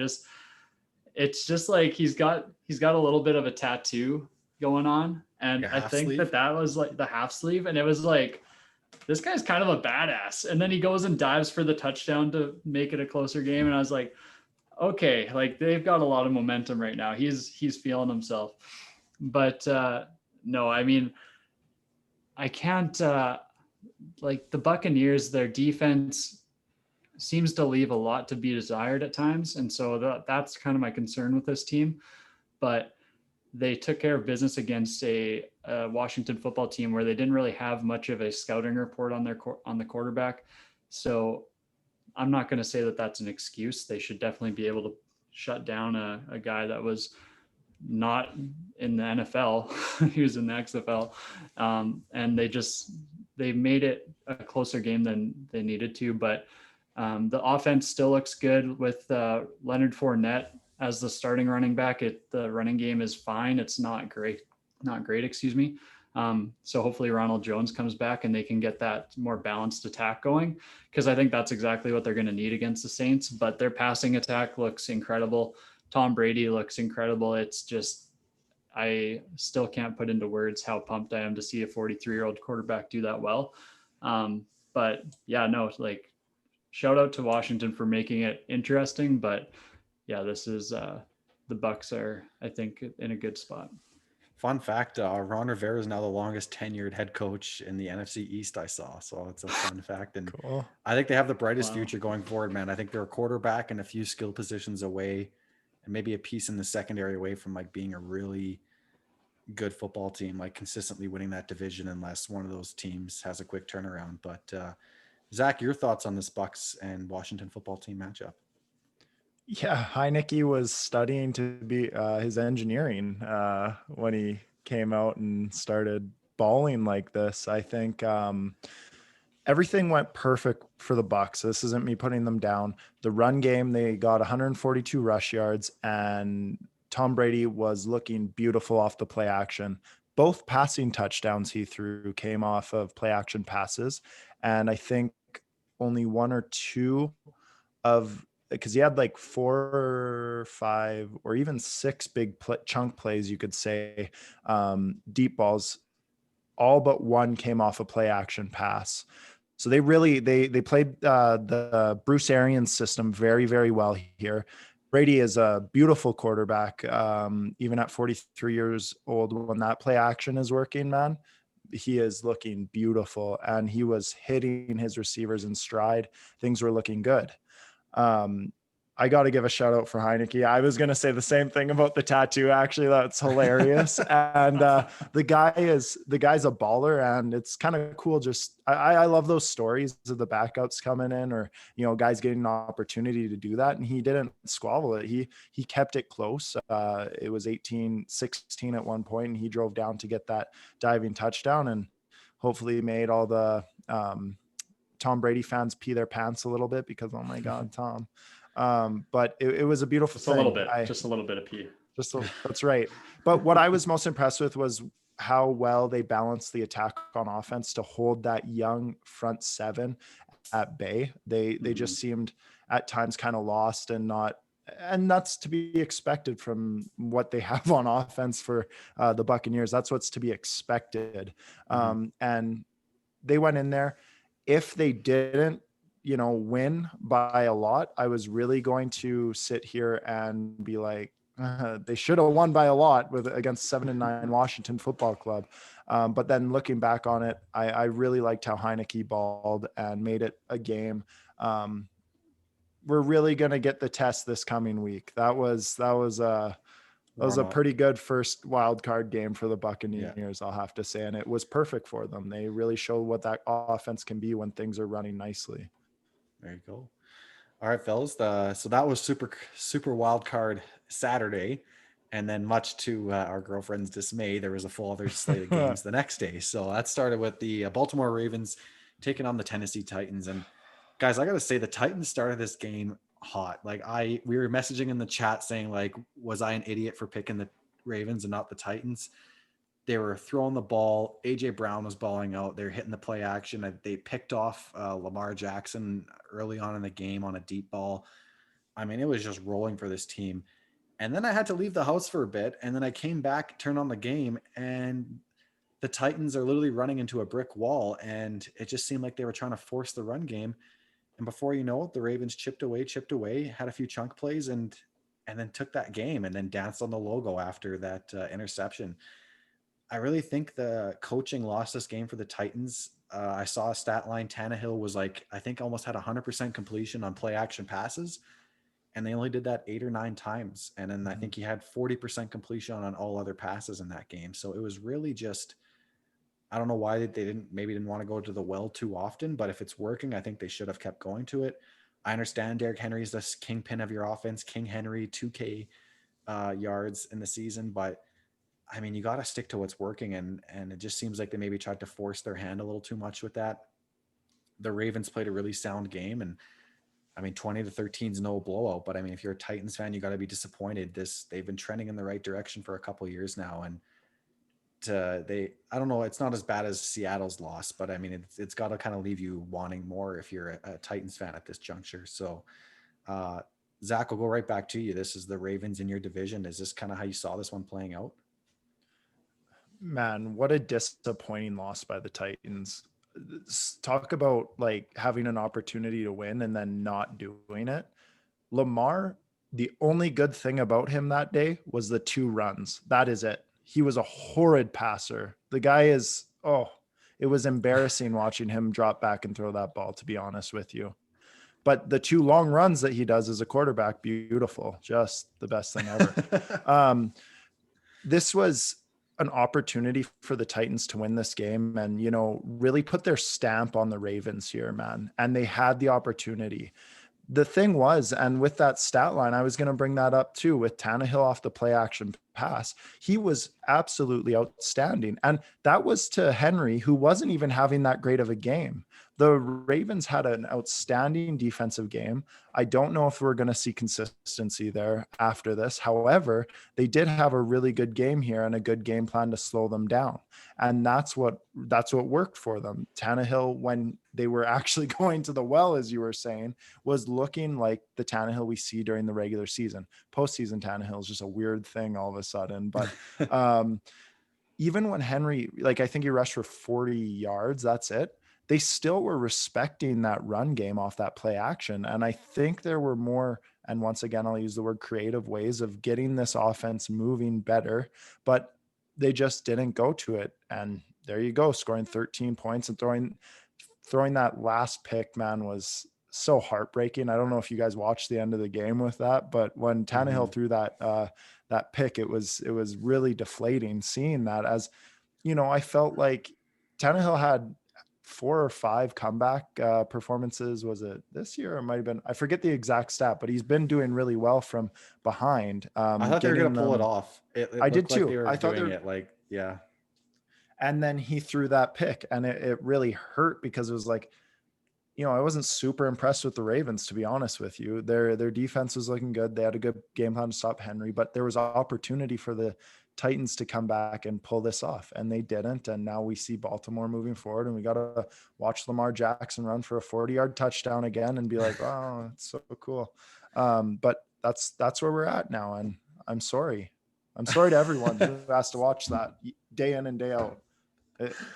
it's just like he's got a little bit of a tattoo going on. And I think that was like the half sleeve. And it was like, this guy's kind of a badass. And then he goes and dives for the touchdown to make it a closer game. And I was like, okay, like they've got a lot of momentum right now. He's feeling himself. But no, I mean, I can't like the Buccaneers, their defense seems to leave a lot to be desired at times. And so that's kind of my concern with this team. But they took care of business against a Washington football team where they didn't really have much of a scouting report on the quarterback. So I'm not going to say that that's an excuse. They should definitely be able to shut down a guy that was not in the NFL. He was in the XFL. And they made it a closer game than they needed to. But the offense still looks good with Leonard Fournette as the starting running back. The running game is fine. It's not great, excuse me. So hopefully Ronald Jones comes back and they can get that more balanced attack going, because I think that's exactly what they're going to need against the Saints. But their passing attack looks incredible. Tom Brady looks incredible. It's just, I still can't put into words how pumped I am to see a 43-year-old quarterback do that well. But yeah, no, like shout out to Washington for making it interesting. But yeah, this is the Bucs are, I think, in a good spot. Fun fact, Ron Rivera is now the longest tenured head coach in the NFC East I saw. So it's a fun fact. And cool. I think they have the brightest future going forward, man. I think they're a quarterback and a few skill positions away and maybe a piece in the secondary away from like being a really good football team, like consistently winning that division unless one of those teams has a quick turnaround. But Zach, your thoughts on this Bucs and Washington football team matchup? Yeah, Heineke was studying to be his engineering when he came out and started balling like this. I think everything went perfect for the Bucs. This isn't me putting them down. The run game, they got 142 rush yards, and Tom Brady was looking beautiful off the play action. Both passing touchdowns he threw came off of play action passes, and I think only one or two of, because he had like 4 or 5 or even 6 big chunk plays, you could say, deep balls, all but one came off a play action pass. So they really, they played the Bruce Arians system very, very well here. Brady is a beautiful quarterback. Even at 43 years old, when that play action is working, man, he is looking beautiful, and he was hitting his receivers in stride. Things were looking good. I got to give a shout out for Heineke. I was going to say the same thing about the tattoo. Actually, that's hilarious. And the guy's a baller, and it's kind of cool. Just, I love those stories of the backups coming in, or, guys getting an opportunity to do that. And he didn't squabble it. He kept it close. It was 18-16 at one point, and he drove down to get that diving touchdown, and hopefully made all the Tom Brady fans pee their pants a little bit, because, oh my God, Tom. But it was a beautiful thing. Just a little bit of pee. That's right. But what I was most impressed with was how well they balanced the attack on offense to hold that young front seven at bay. They just seemed at times kind of lost and not, and that's to be expected from what they have on offense for the Buccaneers. That's what's to be expected. And they went in there. If they didn't, win by a lot, I was really going to sit here and be like, they should have won by a lot against 7-9 Washington Football Club. But then looking back on it, I really liked how Heineke balled and made it a game. We're really going to get the test this coming week. That was a pretty good first wild card game for the Buccaneers, I'll have to say. And it was perfect for them. They really showed what that offense can be when things are running nicely. There you go. All right, fellas. So that was super wild card Saturday. And then much to our girlfriend's dismay, there was a full other slate of games the next day. So that started with the Baltimore Ravens taking on the Tennessee Titans. And guys, I got to say the Titans started this game hot. Like we were messaging in the chat saying like, was I an idiot for picking the Ravens and not the Titans? They were throwing the ball. AJ Brown was balling out. They're hitting the play action. They picked off Lamar Jackson early on in the game on a deep ball. I mean, it was just rolling for this team. And then I had to leave the house for a bit. And then I came back, turned on the game, and the Titans are literally running into a brick wall. And it just seemed like they were trying to force the run game. And before you know it, the Ravens chipped away, had a few chunk plays, and then took that game and then danced on the logo after that interception. I really think the coaching lost this game for the Titans. I saw a stat line. Tannehill was like, I think almost had 100% completion on play action passes. And they only did that 8 or 9 times. And then I think he had 40% completion on all other passes in that game. So it was really just, I don't know why they didn't want to go to the well too often, but if it's working, I think they should have kept going to it. I understand Derrick Henry's the kingpin of your offense, King Henry, 2K yards in the season, but I mean, you got to stick to what's working. And it just seems like they maybe tried to force their hand a little too much with that. The Ravens played a really sound game. And I mean, 20-13 is no blowout, but I mean, if you're a Titans fan, you got to be disappointed. They've been trending in the right direction for a couple of years now. And I don't know, it's not as bad as Seattle's loss, but I mean, it's got to kind of leave you wanting more if you're a Titans fan at this juncture. So, Zach, we'll go right back to you. This is the Ravens in your division. Is this kind of how you saw this one playing out? Man, what a disappointing loss by the Titans. Talk about like having an opportunity to win and then not doing it. Lamar, the only good thing about him that day was the 2 runs. That is it. He was a horrid passer. The guy is, it was embarrassing watching him drop back and throw that ball, to be honest with you. But the 2 long runs that he does as a quarterback, beautiful. Just the best thing ever. This was an opportunity for the Titans to win this game and, really put their stamp on the Ravens here, man. And they had the opportunity. The thing was, and with that stat line, I was going to bring that up too, with Tannehill off the play action pass, he was absolutely outstanding. And that was to Henry, who wasn't even having that great of a game. The Ravens had an outstanding defensive game. I don't know if we're going to see consistency there after this. However, they did have a really good game here and a good game plan to slow them down. And that's what worked for them. Tannehill, when they were actually going to the well, as you were saying, was looking like the Tannehill we see during the regular season. Postseason Tannehill is just a weird thing all of a sudden. But even when Henry, I think he rushed for 40 yards, that's it. They still were respecting that run game off that play action. And I think there were more, and once again, I'll use the word creative, ways of getting this offense moving better, but they just didn't go to it. And there you go, scoring 13 points and throwing that last pick, man, was so heartbreaking. I don't know if you guys watched the end of the game with that, but when Tannehill threw that pick, it was really deflating seeing that. As I felt like Tannehill had 4 or 5 comeback performances. Was it this year? Or it might've been, I forget the exact stat, but he's been doing really well from behind. I thought they were going to pull it off. I did too. They were I thought doing it yeah. And then he threw that pick and it really hurt because it was like, I wasn't super impressed with the Ravens, to be honest with you. Their defense was looking good. They had a good game plan to stop Henry, but there was opportunity for the Titans to come back and pull this off, and they didn't. And now we see Baltimore moving forward, and we got to watch Lamar Jackson run for a 40-yard touchdown again and be like, oh, it's so cool. But that's where we're at now. And I'm sorry to everyone who has to watch that day in and day out.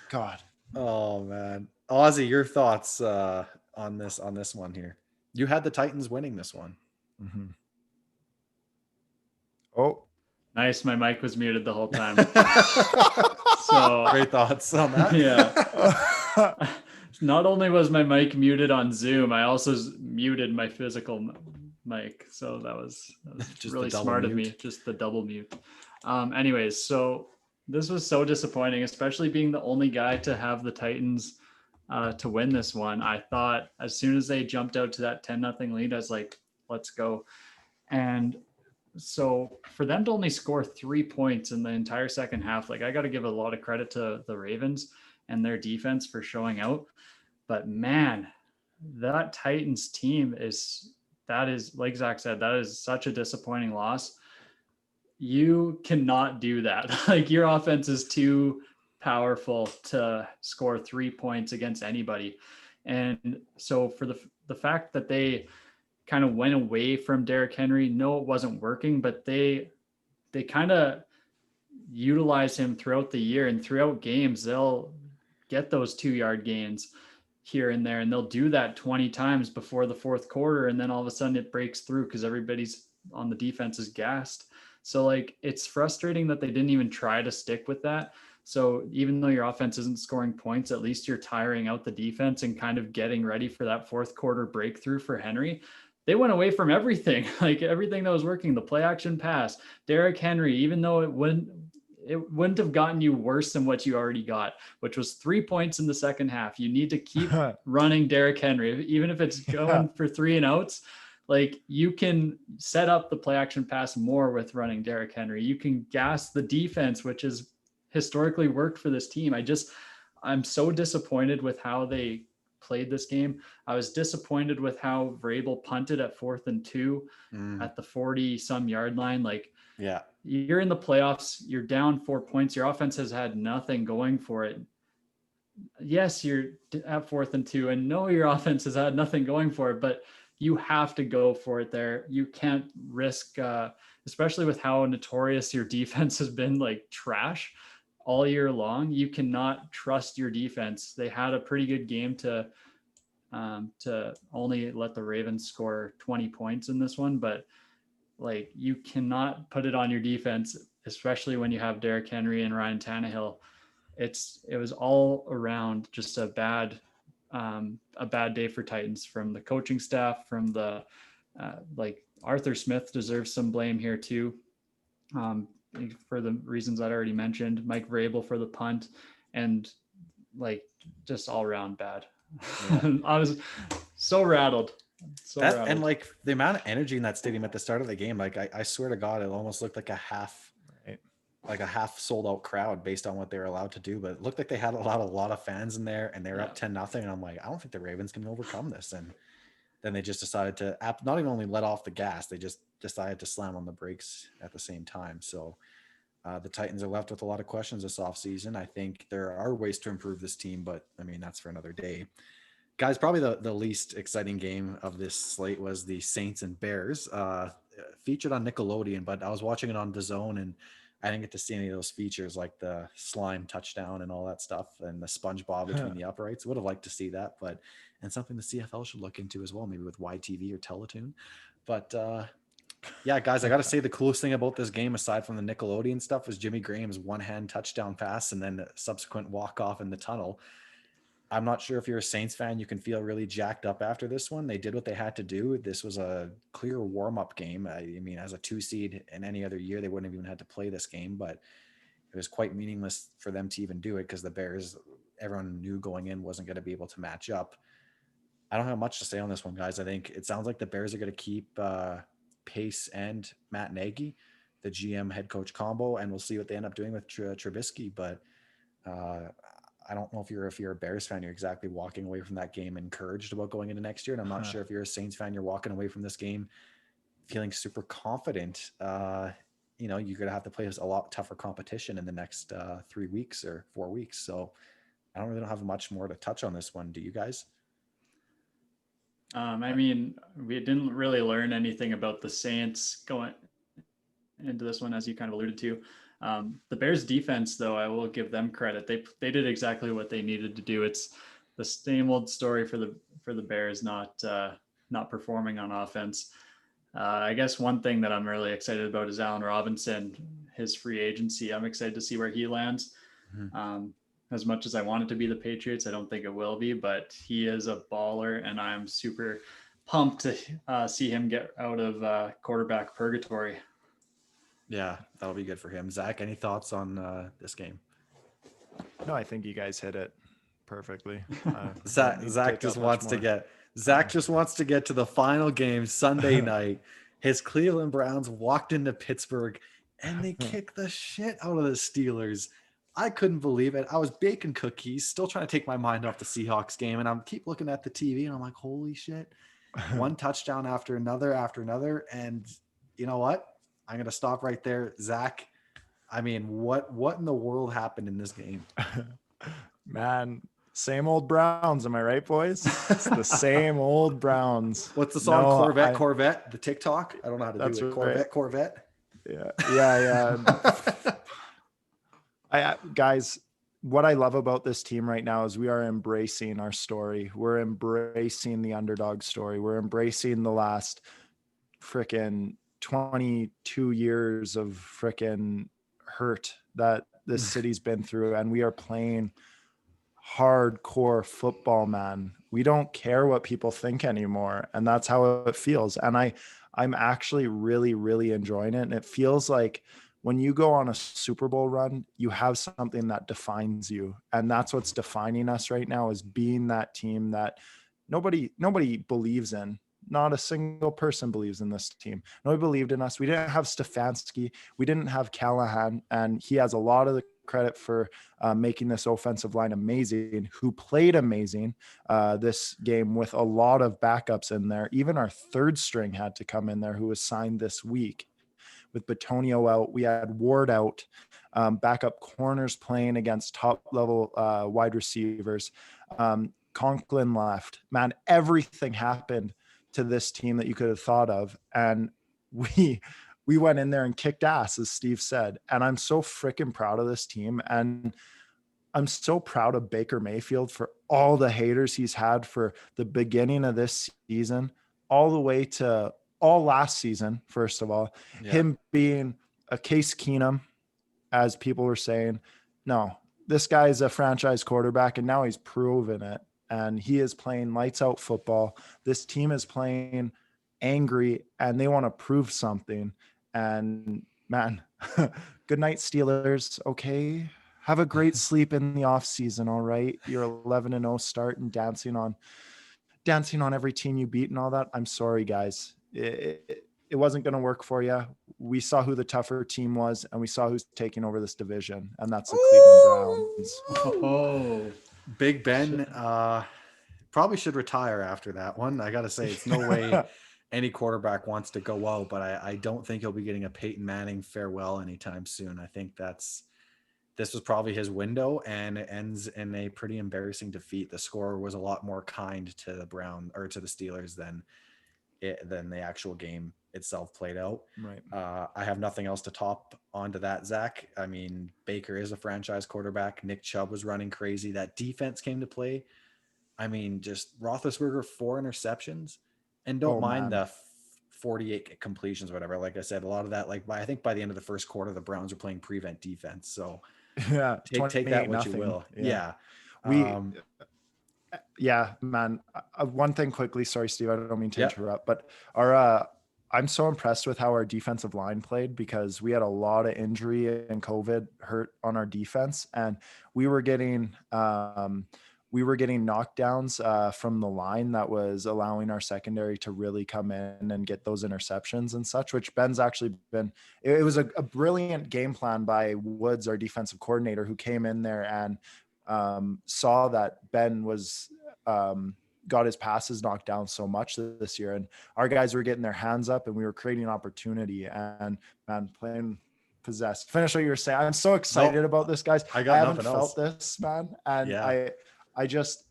God. Oh man, Ozzy, your thoughts on this one here? You had the Titans winning this one. Mm-hmm. Oh, nice. My mic was muted the whole time. So great thoughts on that. Yeah. Not only was my mic muted on Zoom, I also muted my physical mic. So that was just really smart of me. Just the double mute. Anyways, so this was so disappointing, especially being the only guy to have the Titans to win this one. I thought as soon as they jumped out to that 10-0 lead, I was like, let's go. And so for them to only score 3 points in the entire second half, like I got to give a lot of credit to the Ravens and their defense for showing out. But man, that Titans team that is, like Zach said, that is such a disappointing loss. You cannot do that. Like your offense is too powerful to score 3 points against anybody. And so for the fact that they kind of went away from Derrick Henry, no, it wasn't working, but they kind of utilize him throughout the year, and throughout games, they'll get those 2-yard gains here and there. And they'll do that 20 times before the fourth quarter. And then all of a sudden it breaks through because everybody's on the defense is gassed. So like, it's frustrating that they didn't even try to stick with that. So even though your offense isn't scoring points, at least you're tiring out the defense and kind of getting ready for that fourth quarter breakthrough for Henry. They went away from everything, like everything that was working, the play action pass, Derrick Henry, even though it wouldn't have gotten you worse than what you already got, which was 3 points in the second half. You need to keep running Derrick Henry, even if it's going for 3 and outs. Like you can set up the play action pass more with running Derrick Henry. You can gas the defense, which has historically worked for this team. I'm so disappointed with how they played this game. I was disappointed with how Vrabel punted at 4th and 2 at the 40-some yard line. Like, yeah, you're in the playoffs, you're down 4 points. Your offense has had nothing going for it. Yes, you're at 4th and 2, and no, your offense has had nothing going for it, but you have to go for it there. You can't risk, especially with how notorious your defense has been, like trash all year long. You cannot trust your defense. They had a pretty good game to only let the Ravens score 20 points in this one, but like you cannot put it on your defense, especially when you have Derrick Henry and Ryan Tannehill. It was all around just a bad day for Titans, from the coaching staff, from the like Arthur Smith deserves some blame here too, for the reasons I already mentioned. Mike Vrabel for the punt, and like just all around bad. Yeah. I was so rattled. And like the amount of energy in that stadium at the start of the game, like I swear to God, it almost looked like a half sold out crowd based on what they were allowed to do. But it looked like they had a lot of fans in there, and they were up 10-0. And I'm like, I don't think the Ravens can overcome this. And then they just decided to not even only let off the gas, they just decided to slam on the brakes at the same time. So the Titans are left with a lot of questions this offseason. I think there are ways to improve this team, but I mean, that's for another day. Guys, probably the least exciting game of this slate was the Saints and Bears, featured on Nickelodeon, but I was watching it on DAZN, and I didn't get to see any of those features like the slime touchdown and all that stuff and the SpongeBob between the uprights. Would have liked to see that, and something the CFL should look into as well, maybe with YTV or Teletoon. But yeah, guys, I got to say the coolest thing about this game, aside from the Nickelodeon stuff, was Jimmy Graham's one-hand touchdown pass and then the subsequent walk-off in the tunnel. I'm not sure if you're a Saints fan, you can feel really jacked up after this one. They did what they had to do. This was a clear warm-up game. I mean, as a 2 seed in any other year, they wouldn't have even had to play this game, but it was quite meaningless for them to even do it because the Bears, everyone knew going in, wasn't going to be able to match up. I don't have much to say on this one, guys. I think it sounds like the Bears are going to keep Pace and Matt Nagy, the GM head coach combo, and we'll see what they end up doing with Trubisky. But I don't know if you're a Bears fan, you're exactly walking away from that game encouraged about going into next year. And I'm not sure if you're a Saints fan, you're walking away from this game feeling super confident you're going to have to play a lot tougher competition in the next 3 weeks or 4 weeks. So I don't really have much more to touch on this one. Do you guys? I mean, we didn't really learn anything about the Saints going into this one, as you kind of alluded to. The Bears defense, though, I will give them credit. They did exactly what they needed to do. It's the same old story for the Bears not performing on offense. I guess one thing that I'm really excited about is Allen Robinson, his free agency. I'm excited to see where he lands. Mm-hmm. As much as I want it to be the Patriots, I don't think it will be, but he is a baller, and I'm super pumped to see him get out of quarterback purgatory. Yeah, that'll be good for him. Zach, any thoughts on this game? No, I think you guys hit it perfectly. Zach just wants to get to the final game Sunday night. His Cleveland Browns walked into Pittsburgh and they kicked the shit out of the Steelers. I couldn't believe it. I was baking cookies, still trying to take my mind off the Seahawks game, and I'm keep looking at the TV and I'm like, holy shit. One touchdown after another. And you know what? I'm going to stop right there. Zach, I mean, what in the world happened in this game? Man, same old Browns. Am I right, boys? It's the same old Browns. What's the song? Corvette, the TikTok? I don't know how to do it. Corvette. Yeah. Guys, what I love about this team right now is we are embracing our story. We're embracing the underdog story. We're embracing the last freaking 22 years of freaking hurt that this city's been through, and we are playing hardcore football, man. We don't care what people think anymore, and that's how it feels. And I'm actually really, really enjoying it. And it feels like when you go on a Super Bowl run, you have something that defines you. And that's what's defining us right now, is being that team that nobody believes in. Not a single person believes in this team. Nobody believed in us. We didn't have Stefanski. We didn't have Callahan. And he has a lot of the credit for making this offensive line amazing, who played amazing this game with a lot of backups in there. Even our third string had to come in there, who was signed this week. With Batonio out, we had Ward out, backup corners playing against top level wide receivers. Conklin left. Man, everything happened to this team that you could have thought of. And we went in there and kicked ass, as Steve said. And I'm so freaking proud of this team. And I'm so proud of Baker Mayfield for all the haters he's had for the beginning of this season, all the way to all last season. First of all, him being a Case Keenum, as people were saying, no, this guy's a franchise quarterback, and now he's proven it. And he is playing lights out football. This team is playing angry, and they want to prove something. And man, good night, Steelers. Okay. Have a great sleep in the off season. All right. You're 11-0 start and dancing on every team you beat and all that. I'm sorry, guys. It wasn't going to work for you. We saw who the tougher team was, and we saw who's taking over this division, and that's the Cleveland Browns. Oh, Big Ben probably should retire after that one. I got to say, it's no way any quarterback wants to go out, but I don't think he'll be getting a Peyton Manning farewell anytime soon. I think this was probably his window, and it ends in a pretty embarrassing defeat. The score was a lot more kind to the Steelers than the actual game itself played out. Right. I have nothing else to top onto that, Zach. I mean, Baker is a franchise quarterback. Nick Chubb was running crazy. That defense came to play. I mean, just Roethlisberger, 4 interceptions, and don't mind the 48 completions, whatever. Like I said, a lot of that, I think by the end of the first quarter, the Browns are playing prevent defense. So take that what you will. Yeah. Yeah, man. One thing quickly. Sorry, Steve. I don't mean to interrupt, but I'm so impressed with how our defensive line played, because we had a lot of injury and COVID hurt on our defense, and we were getting knockdowns from the line that was allowing our secondary to really come in and get those interceptions and such, which Ben's actually been, it was a brilliant game plan by Woods, our defensive coordinator, who came in there and saw that Ben was got his passes knocked down so much this year, and our guys were getting their hands up, and we were creating opportunity. And man, possessed. Finish what you were saying. I'm so excited about this, guys. I got haven't nothing felt else. this, man. And Yeah. I just,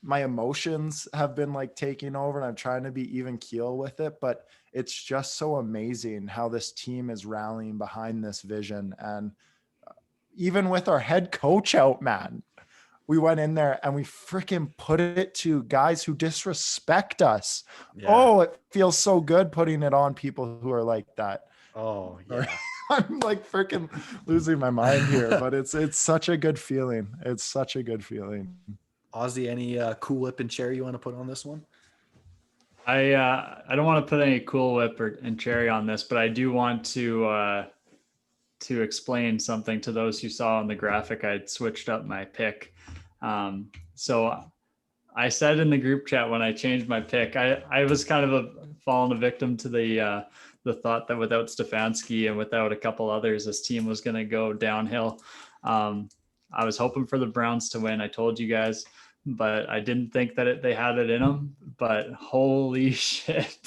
my emotions have been like taking over, and I'm trying to be even keel with it, but it's just so amazing how this team is rallying behind this vision. And even with our head coach out, man, we went in there and we freaking put it to guys who disrespect us. Yeah. Oh, it feels so good putting it on people who are like that. Oh, yeah. I'm like freaking losing my mind here, but it's such a good feeling. It's such a good feeling. Ozzy, any Cool Whip and cherry you want to put on this one? I don't want to put any Cool Whip and cherry on this, but I do want to explain something to those who saw on the graphic. I'd switched up my pick. So I said in the group chat when I changed my pick, I was kind of fallen a victim to the thought that without Stefanski and without a couple others, this team was going to go downhill. I was hoping for the Browns to win. I told you guys, but I didn't think that they had it in them. But holy shit.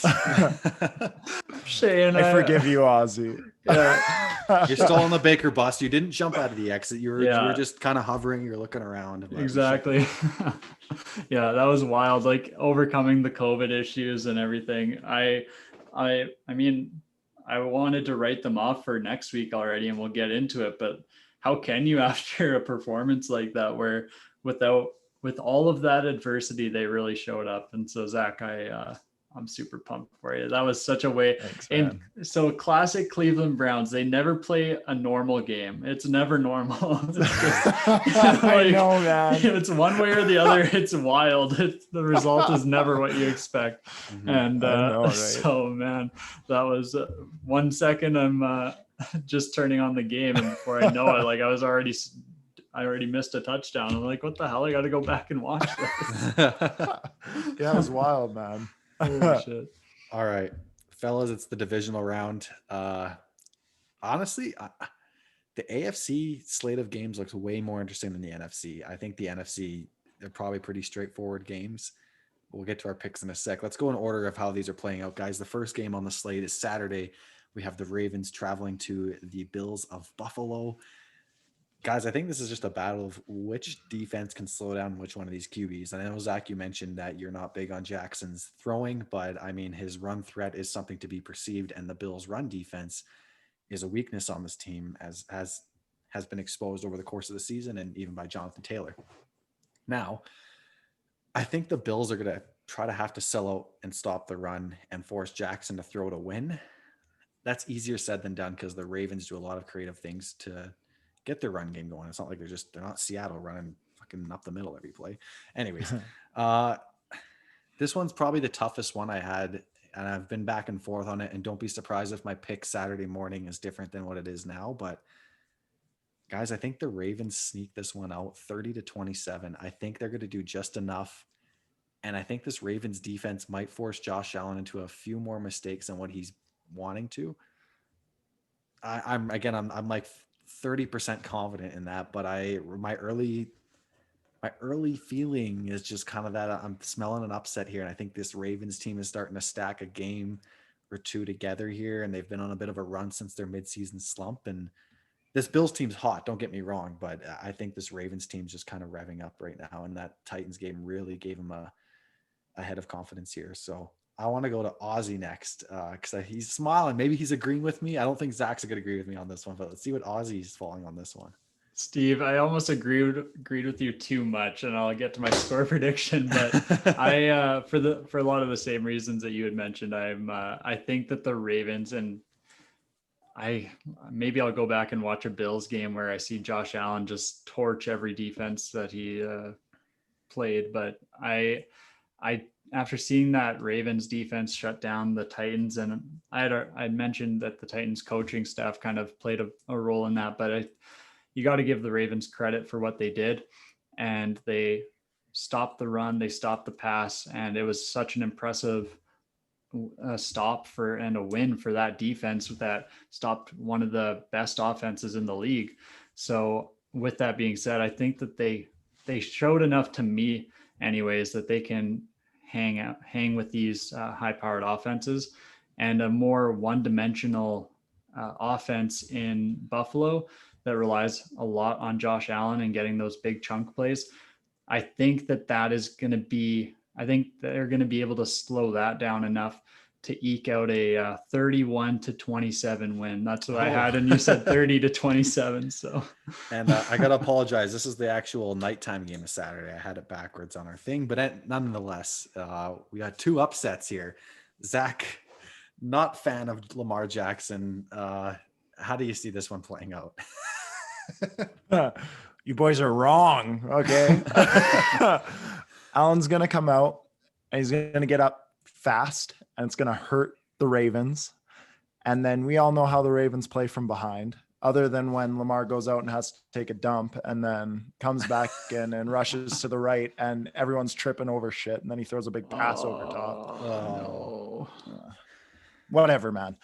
Shane, I forgive you, Ozzy. Yeah. You're still on the Baker bus. You didn't jump out of the exit. You were just kind of hovering. You're looking around. Exactly. Yeah, that was wild. Like overcoming the COVID issues and everything. I mean, I wanted to write them off for next week already, and we'll get into it. But how can you, after a performance like that, where with all of that adversity, they really showed up? And so, Zach, I'm super pumped for you. That was such a way. Thanks, and so classic Cleveland Browns, they never play a normal game. It's never normal. It's just, I know, man. It's one way or the other. It's wild. The result is never what you expect. Mm-hmm. And know, right? so, man, that was 1 second. I'm just turning on the game, and before I know it, like I already missed a touchdown. I'm like, what the hell? I got to go back and watch this. Yeah, it was wild, man. Holy shit. All right, fellas, it's the divisional round. Honestly, the AFC slate of games looks way more interesting than the NFC. I think the NFC, they're probably pretty straightforward games. We'll get to our picks in a sec. Let's go in order of how these are playing out, guys. The first game on the slate is Saturday. We have the Ravens traveling to the Bills of Buffalo. Guys, I think this is just a battle of which defense can slow down which one of these QBs. And I know, Zach, you mentioned that you're not big on Jackson's throwing, but I mean, his run threat is something to be perceived, and the Bills' run defense is a weakness on this team, as has been exposed over the course of the season and even by Jonathan Taylor. Now, I think the Bills are going to try to have to sell out and stop the run and force Jackson to throw to win. That's easier said than done because the Ravens do a lot of creative things to get their run game going. It's not like they're not Seattle running fucking up the middle every play. Anyways, this one's probably the toughest one I had, and I've been back and forth on it. And don't be surprised if my pick Saturday morning is different than what it is now. But guys, I think the Ravens sneak this one out 30-27. I think they're going to do just enough. And I think this Ravens defense might force Josh Allen into a few more mistakes than what he's wanting to. I'm like 30% confident in that, but my early feeling is just kind of that I'm smelling an upset here. And I think this Ravens team is starting to stack a game or two together here. And they've been on a bit of a run since their midseason slump. And this Bills team's hot, don't get me wrong, but I think this Ravens team's just kind of revving up right now. And that Titans game really gave him a head of confidence here. So I want to go to Ozzy next because he's smiling. Maybe he's agreeing with me. I don't think Zach's going to agree with me on this one, but let's see what Ozzy's falling on this one. Steve, I almost agreed with you too much, and I'll get to my score prediction. But I, for a lot of the same reasons that you had mentioned, I think that the Ravens, and maybe I'll go back and watch a Bills game where I see Josh Allen just torch every defense that he played. But I after seeing that Ravens defense shut down the Titans, and I'd mentioned that the Titans coaching staff kind of played a role in that, but you got to give the Ravens credit for what they did, and they stopped the run, they stopped the pass, and it was such an impressive stop and a win for that defense that stopped one of the best offenses in the league. So with that being said, I think that they showed enough to me anyways that they can hang with these high-powered offenses, and a more one-dimensional offense in Buffalo that relies a lot on Josh Allen and getting those big chunk plays. I think that is going to be, I think they're going to be able to slow that down enough to eke out a 31-27 win. That's what I had. And you said 30-27. So, and I got to apologize. This is the actual nighttime game of Saturday. I had it backwards on our thing, but nonetheless, we got two upsets here. Zach, not fan of Lamar Jackson. How do you see this one playing out? You boys are wrong. Okay. Allen's going to come out and he's going to get up fast and it's going to hurt the Ravens. And then we all know how the Ravens play from behind, other than when Lamar goes out and has to take a dump and then comes back in and rushes to the right and everyone's tripping over shit. And then he throws a big pass over top. No. Whatever, man.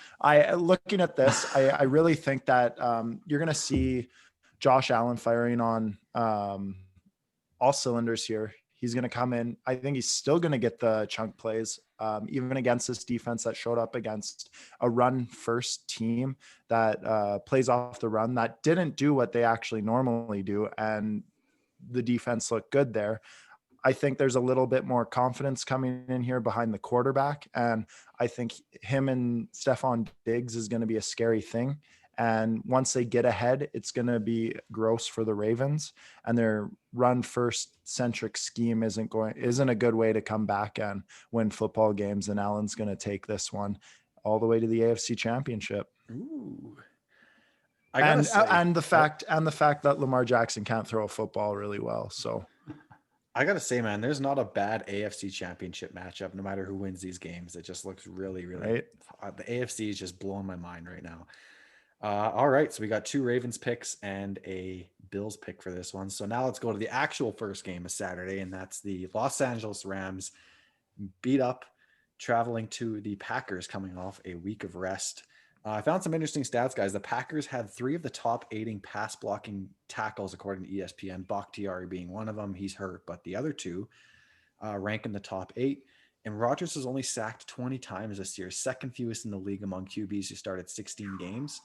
Looking at this, I really think that you're going to see Josh Allen firing on all cylinders here. He's going to come in. I think he's still going to get the chunk plays, even against this defense that showed up against a run first team that plays off the run, that didn't do what they actually normally do. And the defense looked good there. I think there's a little bit more confidence coming in here behind the quarterback. And I think him and Stephon Diggs is going to be a scary thing. And once they get ahead, it's going to be gross for the Ravens, and their run first centric scheme isn't a good way to come back and win football games. And Allen's going to take this one all the way to the AFC Championship. Ooh. And the fact that Lamar Jackson can't throw a football really well. So I got to say, man, there's not a bad AFC Championship matchup, no matter who wins these games. It just looks really, really, right? The AFC is just blowing my mind right now. All right, so we got two Ravens picks and a Bills pick for this one. So now let's go to the actual first game of Saturday, and that's the Los Angeles Rams beat up, traveling to the Packers coming off a week of rest. I found some interesting stats, guys. The Packers had 3 of the top aiding pass blocking tackles, according to ESPN, Bakhtiari being one of them. He's hurt, but the other 2 rank in the top 8. And Rodgers has only sacked 20 times this year, second fewest in the league among QBs who started 16 games.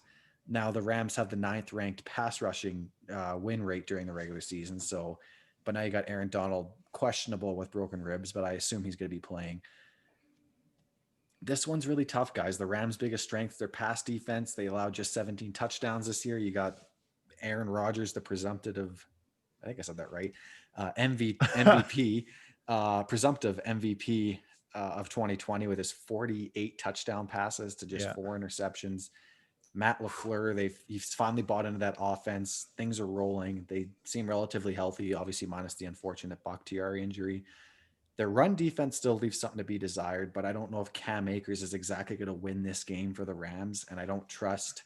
Now the Rams have the 9th ranked pass rushing win rate during the regular season. So, but now you got Aaron Donald questionable with broken ribs, but I assume he's going to be playing. This one's really tough, guys. The Rams' biggest strength, their pass defense. They allowed just 17 touchdowns this year. You got Aaron Rodgers, the presumptive, I think I said that right, MVP, presumptive MVP of 2020 with his 48 touchdown passes to just 4 interceptions. Matt LaFleur, he's finally bought into that offense. Things are rolling. They seem relatively healthy, obviously minus the unfortunate Bakhtiari injury. Their run defense still leaves something to be desired, but I don't know if Cam Akers is exactly going to win this game for the Rams. And I don't trust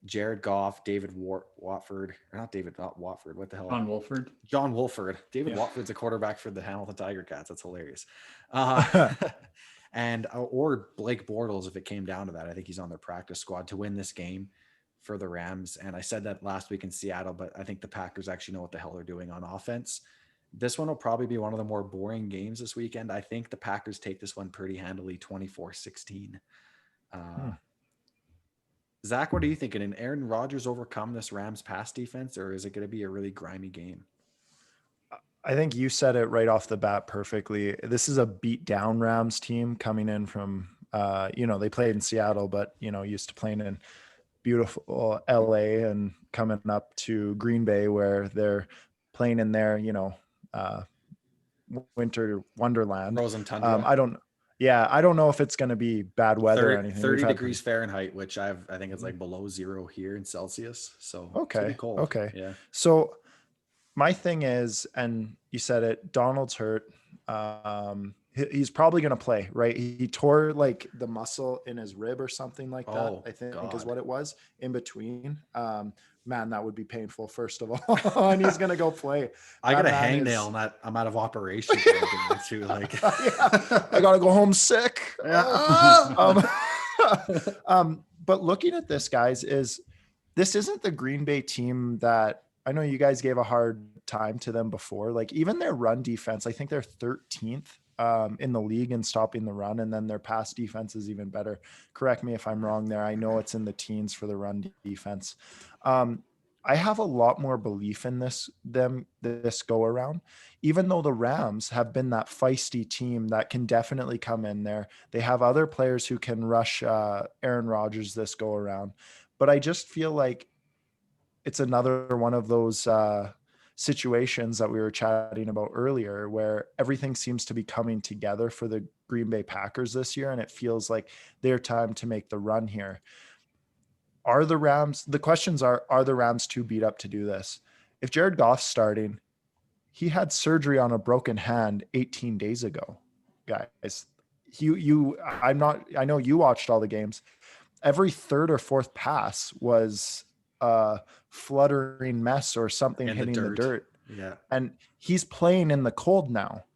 Jared Goff, David Watford, or not Watford. What the hell? John Wolford. David Watford's a quarterback for the Hamilton Tiger Cats. That's hilarious. And or Blake Bortles, if it came down to that. I think he's on their practice squad to win this game for the Rams. And I said that last week in Seattle, but I think the Packers actually know what the hell they're doing on offense. This one will probably be one of the more boring games this weekend. I think the Packers take this one pretty handily, 24-16. Zach, what are you thinking? Can Aaron Rodgers overcome this Rams pass defense, or is it going to be a really grimy game? I think you said it right off the bat perfectly. This is a beat down Rams team coming in from, they played in Seattle, but, used to playing in beautiful LA and coming up to Green Bay where they're playing in their, winter wonderland. Frozen tundra. I don't know if it's going to be bad weather or anything. 30 degrees Fahrenheit, which I think it's like below 0 here in Celsius. So okay. Pretty cold. Okay. Yeah. So my thing is, and you said it, Donald's hurt. He's probably going to play, right? He tore like the muscle in his rib or something like that. I think is what it was in between. Man, that would be painful, first of all. And he's going to go play. I got a hangnail and I'm out of operation. Too, like, I got to go home sick. But looking at this, guys, this isn't the Green Bay team that I know you guys gave a hard time to them before. Like even their run defense, I think they're 13th in the league in stopping the run, and then their pass defense is even better. Correct me if I'm wrong there. I know it's in the teens for the run defense. I have a lot more belief in this go around, even though the Rams have been that feisty team that can definitely come in there. They have other players who can rush Aaron Rodgers this go around, but I just feel like it's another one of those situations that we were chatting about earlier where everything seems to be coming together for the Green Bay Packers this year. And it feels like their time to make the run here. Are the Rams, the questions are the Rams too beat up to do this? If Jared Goff's starting, he had surgery on a broken hand 18 days ago, guys. I know you watched all the games. Every third or fourth pass was a fluttering mess or something hitting the dirt. Yeah. And he's playing in the cold now.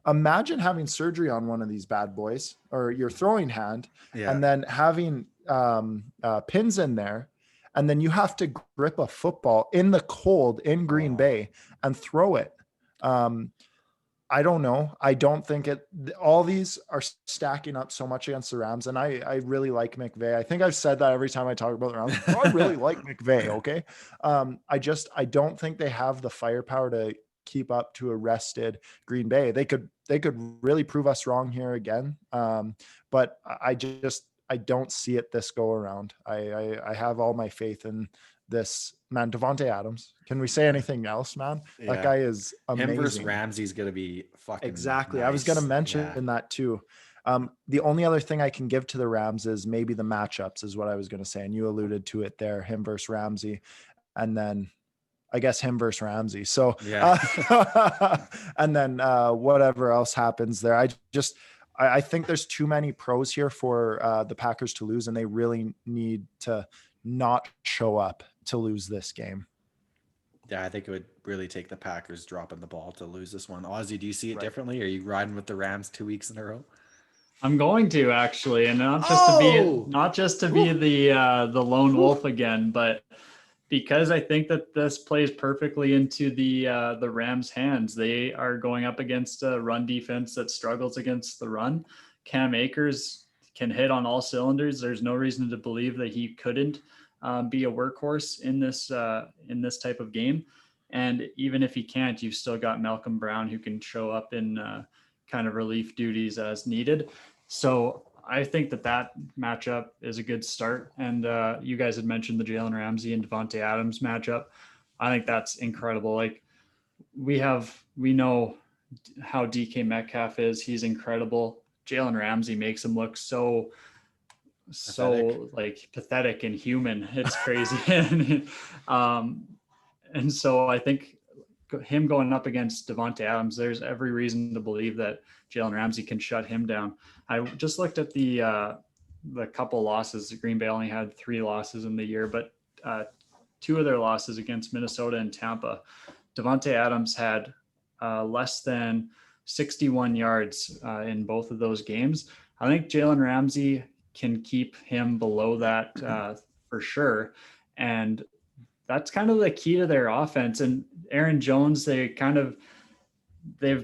Imagine having surgery on one of these bad boys or your throwing hand, and then having pins in there, and then you have to grip a football in the cold in Green Bay and throw it. I don't know. I don't think all these are stacking up so much against the Rams. And I really like McVay. I think I've said that every time I talk about the Rams. I really like McVay. Okay. I don't think they have the firepower to keep up to a rested Green Bay. They could really prove us wrong here again. But I don't see it this go around. I have all my faith in this man. Devonte Adams. Can we say anything else, man? Yeah. That guy is amazing. Him versus Ramsey's going to be fucking exactly. Nice. I was going to mention that too. The only other thing I can give to the Rams is maybe the matchups is what I was going to say. And you alluded to it there, him versus Ramsey. And then I guess him versus Ramsey. So, and then whatever else happens there. I think there's too many pros here for the Packers to lose, and they really need to not show up to lose this game. Yeah, I think it would really take the Packers dropping the ball to lose this one. Ozzy, do you see it differently? Are you riding with the Rams 2 weeks in a row? I'm going to actually, and not just to be the lone wolf again, but because I think that this plays perfectly into the Rams' hands. They are going up against a run defense that struggles against the run. Cam Akers can hit on all cylinders. There's no reason to believe that he couldn't be a workhorse in this type of game. And even if he can't, you've still got Malcolm Brown who can show up in kind of relief duties as needed. So I think that matchup is a good start. And you guys had mentioned the Jaylen Ramsey and Devonte Adams matchup. I think that's incredible. Like we know how DK Metcalf is. He's incredible. Jaylen Ramsey makes him look so like pathetic and human. It's crazy. And so I think him going up against Devonte Adams, there's every reason to believe that Jaylen Ramsey can shut him down. I just looked at the couple losses. Green Bay only had 3 losses in the year, but 2 of their losses against Minnesota and Tampa. Devonte Adams had less than 61 yards in both of those games. I think Jaylen Ramsey can keep him below that for sure. And that's kind of the key to their offense. And Aaron Jones, they've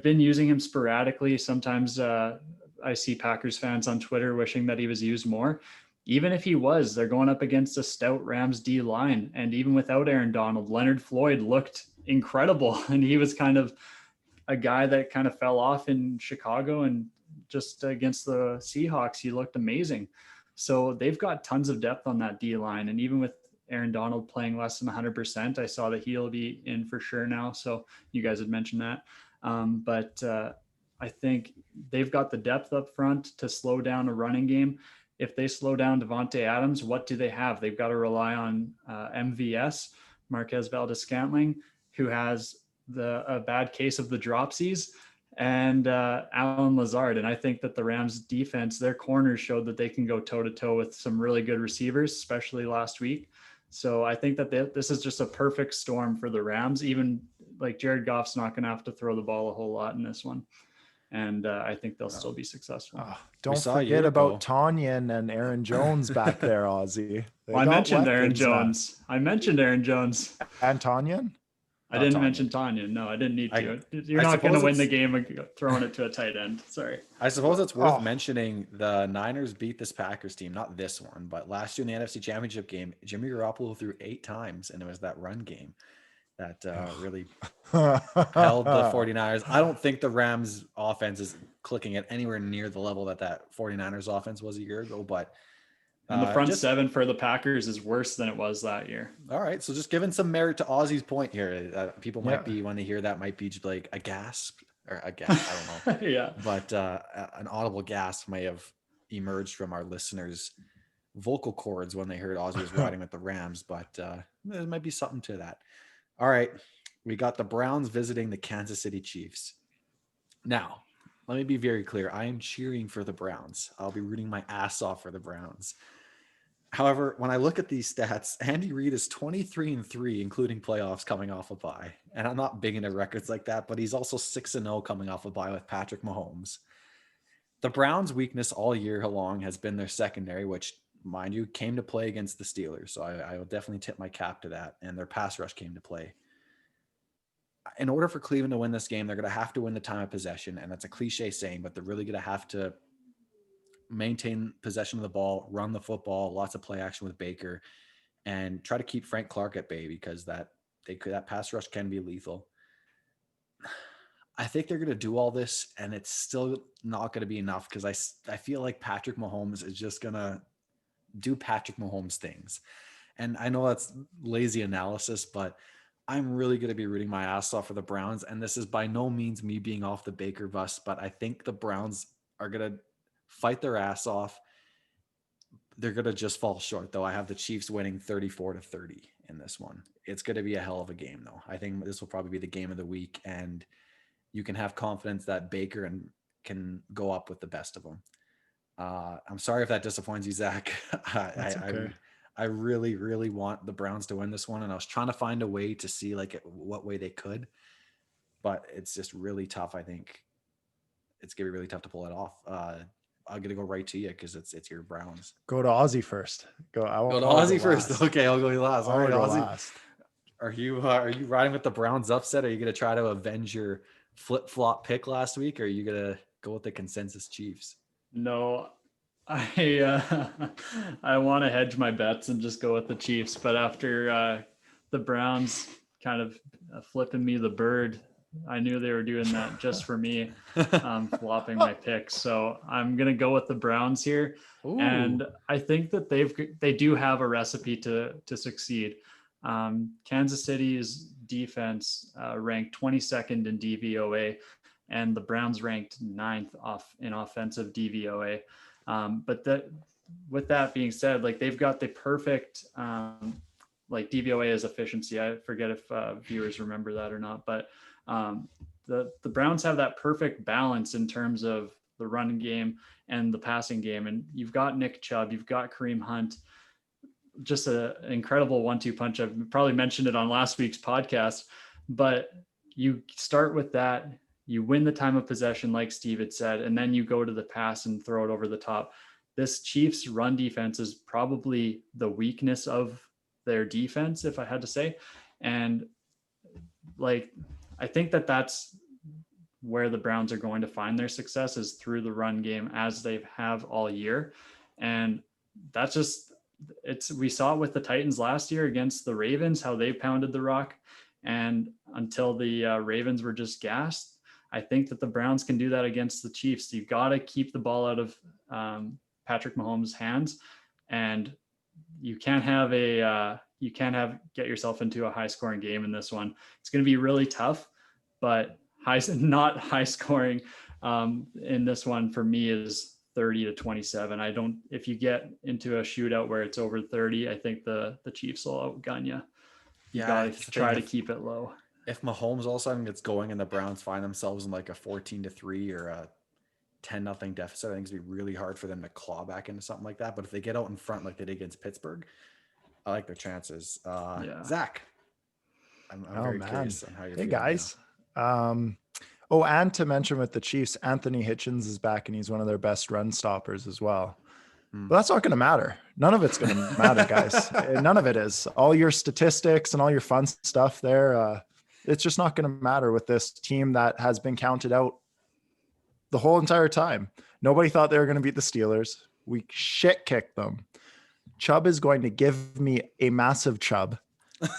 been using him sporadically. Sometimes I see Packers fans on Twitter wishing that he was used more. Even if he was, they're going up against a stout Rams D line. And even without Aaron Donald, Leonard Floyd looked incredible. And he was kind of a guy that kind of fell off in Chicago, and just against the Seahawks, he looked amazing. So they've got tons of depth on that D line. And even with Aaron Donald playing less than 100%, I saw that he'll be in for sure now. So you guys had mentioned that. But I think they've got the depth up front to slow down a running game. If they slow down Devonte Adams, what do they have? They've got to rely on MVS, Marquez Valdes-Scantling, who has a bad case of the dropsies, and Alan Lazard. And I think that the Rams defense, their corners showed that they can go toe to toe with some really good receivers, especially last week. So I think that this is just a perfect storm for the Rams. Even like Jared Goff's not going to have to throw the ball a whole lot in this one. And I think they'll still be successful. Don't forget about Tonyan and Aaron Jones back there, Ozzy. Well, I mentioned Aaron Jones. And Tonyan? I didn't mention Tanya. No, I didn't need to. You're I not going to win the suppose game throwing it to a tight end. Sorry. I suppose it's worth mentioning the Niners beat this Packers team, not this one, but last year in the NFC Championship game, Jimmy Garoppolo threw 8 times, and it was that run game that really held the 49ers. I don't think the Rams offense is clicking at anywhere near the level that 49ers offense was a year ago, but and the front seven for the Packers is worse than it was that year. All right. So just giving some merit to Ozzy's point here. People might be, when they hear that, might be just like a gasp or a gasp. I don't know. Yeah. But an audible gasp may have emerged from our listeners' vocal cords when they heard Ozzy was riding with the Rams. But there might be something to that. All right. We got the Browns visiting the Kansas City Chiefs. Now, let me be very clear. I am cheering for the Browns. I'll be rooting my ass off for the Browns. However, when I look at these stats, Andy Reid is 23-3, including playoffs coming off a bye. And I'm not big into records like that, but he's also 6-0 coming off a bye with Patrick Mahomes. The Browns' weakness all year long has been their secondary, which, mind you, came to play against the Steelers. So I will definitely tip my cap to that. And their pass rush came to play. In order for Cleveland to win this game, they're going to have to win the time of possession. And that's a cliche saying, but they're really going to have to maintain possession of the ball, run the football, lots of play action with Baker, and try to keep Frank Clark at bay because that pass rush can be lethal. I think they're going to do all this, and it's still not going to be enough because I feel like Patrick Mahomes is just going to do Patrick Mahomes things. And I know that's lazy analysis, but I'm really going to be rooting my ass off for the Browns. And this is by no means me being off the Baker bus, but I think the Browns are going to fight their ass off. They're going to just fall short, though. I have the Chiefs winning 34-30 in this one. It's going to be a hell of a game, though. I think this will probably be the game of the week, and you can have confidence that Baker can go up with the best of them. I'm sorry if that disappoints you, Zach. I really, really want the Browns to win this one, and I was trying to find a way to see what way they could, but it's just really tough. I think it's going to be really tough to pull it off. I'm going to go right to you because it's your Browns. Go to Aussie first. Go to Aussie first. Okay, I'll go last. All right, Aussie. Last. Are you riding with the Browns upset? Are you going to try to avenge your flip-flop pick last week, or are you going to go with the consensus Chiefs? No, I want to hedge my bets and just go with the Chiefs. But after the Browns kind of flipping me the bird, I knew they were doing that just for me, flopping my picks. So I'm going to go with the Browns here. Ooh. And I think that they do have a recipe to succeed. Kansas City's defense ranked 22nd in DVOA, and the Browns ranked 9th in offensive DVOA. But with that being said, they've got the perfect, DVOA is efficiency. I forget if viewers remember that or not, but the Browns have that perfect balance in terms of the running game and the passing game. And you've got Nick Chubb, you've got Kareem Hunt, just an incredible 1-2 punch. I've probably mentioned it on last week's podcast, but you start with that, you win the time of possession, like Steve had said, and then you go to the pass and throw it over the top. This Chiefs run defense is probably the weakness of their defense, if I had to say. And I think that's where the Browns are going to find their success, is through the run game, as they have all year. And that's just, we saw it with the Titans last year against the Ravens, how they pounded the rock. And until the Ravens were just gassed, I think that the Browns can do that against the Chiefs. You've got to keep the ball out of Patrick Mahomes' hands, and you can't get yourself into a high scoring game in this one. It's going to be really tough, but not high scoring in this one for me is 30-27. If you get into a shootout where it's over 30, I think the Chiefs will outgun you. You got to try to keep it low. If Mahomes all of a sudden gets going and the Browns find themselves in like a 14-3 or a 10-0 deficit, I think it's going to be really hard for them to claw back into something like that. But if they get out in front like they did against Pittsburgh, I like their chances. Zach, I'm very curious on how you're feeling. Hey, guys. And to mention with the Chiefs, Anthony Hitchens is back, and he's one of their best run stoppers as well. But that's not going to matter. None of it's going to matter, guys. None of it is. All your statistics and all your fun stuff there, It's just not going to matter with this team that has been counted out the whole entire time. Nobody thought they were going to beat the Steelers. We shit kicked them. Chubb is going to give me a massive chub.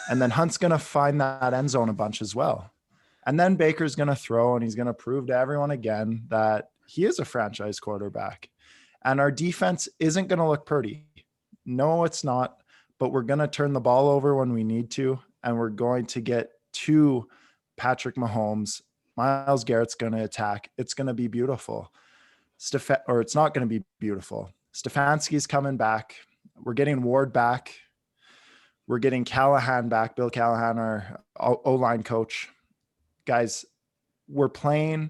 And then Hunt's going to find that end zone a bunch as well. And then Baker's going to throw, and he's going to prove to everyone again that he is a franchise quarterback. And our defense isn't going to look pretty. No, it's not. But we're going to turn the ball over when we need to. And we're going to get to Patrick Mahomes. Myles Garrett's going to attack. It's going to be beautiful. Or it's not going to be beautiful. Stefanski's coming back. We're getting Ward back. We're getting Callahan back. Bill Callahan, our O-line coach. Guys, we're playing,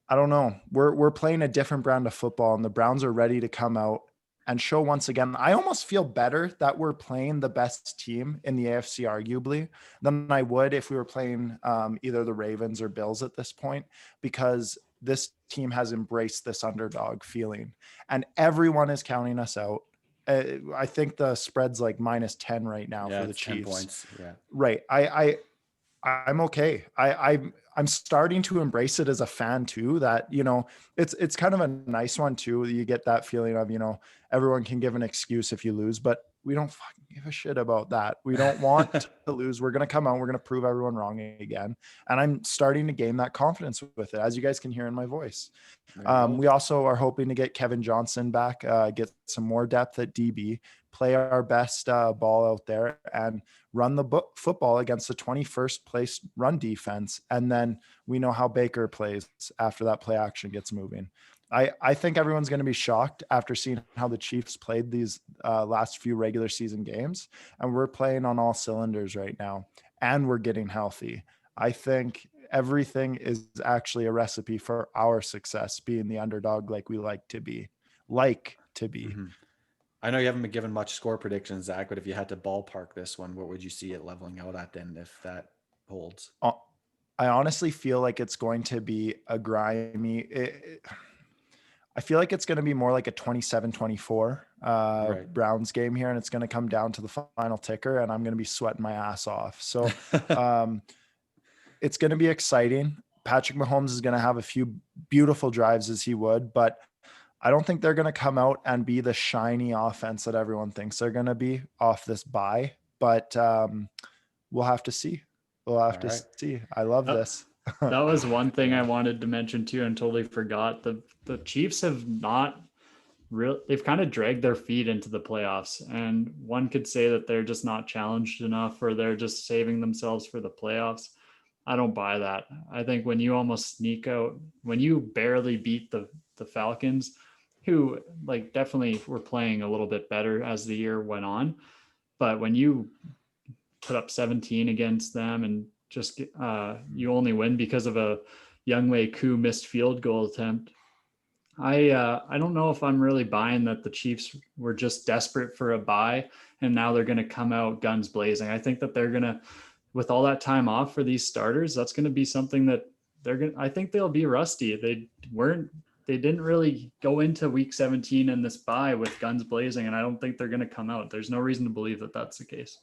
I don't know. We're playing a different brand of football, and the Browns are ready to come out and show once again. I almost feel better that we're playing the best team in the AFC, arguably, than I would if we were playing either the Ravens or Bills at this point, because this team has embraced this underdog feeling, and everyone is counting us out. I think the spread's like -10 right now for the Chiefs. 10 points. Yeah. Right. I'm okay. I'm starting to embrace it as a fan too, that, it's kind of a nice one too. You get that feeling of, everyone can give an excuse if you lose, but we don't fucking give a shit about that. We don't want to lose. We're going to come out. We're going to prove everyone wrong again. And I'm starting to gain that confidence with it, as you guys can hear in my voice. We also are hoping to get Kevin Johnson back, get some more depth at DB, play our best ball out there, and run the football against the 21st place run defense. And then we know how Baker plays after that play action gets moving. I think everyone's going to be shocked after seeing how the Chiefs played these last few regular season games. And we're playing on all cylinders right now, and we're getting healthy. I think everything is actually a recipe for our success, being the underdog like we like to be. Mm-hmm. I know you haven't been given much score predictions, Zach, but if you had to ballpark this one, what would you see it leveling out at then if that holds? I honestly feel like it's going to be a grimy... I feel like it's going to be more like a 27-24 Browns game here, and it's going to come down to the final ticker, and I'm going to be sweating my ass off. So it's going to be exciting. Patrick Mahomes is going to have a few beautiful drives as he would, but I don't think they're going to come out and be the shiny offense that everyone thinks they're going to be off this bye, but we'll have to see. See. I love this. That was one thing I wanted to mention too, and totally forgot. The Chiefs have they've kind of dragged their feet into the playoffs, and one could say that they're just not challenged enough, or they're just saving themselves for the playoffs. I don't buy that. I think when you almost sneak out, when you barely beat the Falcons, who like definitely were playing a little bit better as the year went on, but when you put up 17 against them and just you only win because of a Younghoe Koo missed field goal attempt. I don't know if I'm really buying that the Chiefs were just desperate for a bye and now they're going to come out guns blazing. I think that they're going to, with all that time off for these starters, that's going to be something that I think they'll be rusty. They didn't really go into week 17 in this bye with guns blazing, and I don't think they're going to come out. There's no reason to believe that that's the case.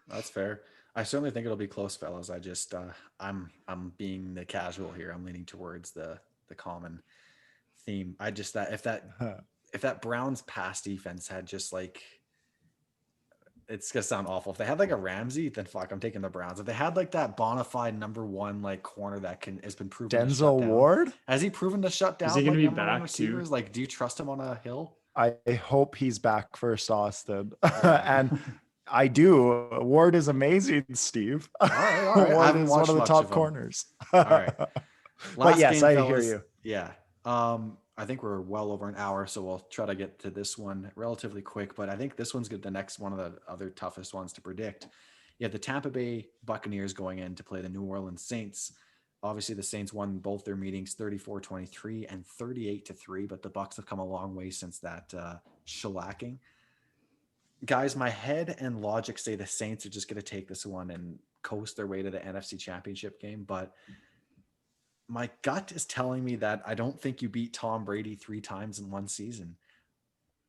That's fair. I certainly think it'll be close, fellas. I just I'm being the casual here. I'm leaning towards the common theme. I just if that Browns pass defense had just like, it's gonna sound awful. If they had like a Ramsey, then fuck, I'm taking the Browns. If they had like that bona fide number one like corner that has been proven Denzel Ward, has he proven to shut down? Is he gonna like, be back too? Like, do you trust him on a hill? I hope he's back first, Austin. And I do. Ward is amazing, Steve. All right. Ward is one of the top corners. All right. But yes, game, I fellas, hear you. Yeah. I think we're well over an hour, so we'll try to get to this one relatively quick. But I think this one's good. The next one of the other toughest ones to predict. You have the Tampa Bay Buccaneers going in to play the New Orleans Saints. Obviously, the Saints won both their meetings 34-23 and 38-3, but the Bucs have come a long way since that shellacking. Guys, my head and logic say the Saints are just going to take this one and coast their way to the NFC Championship game, but my gut is telling me that I don't think you beat Tom Brady 3 times in one season.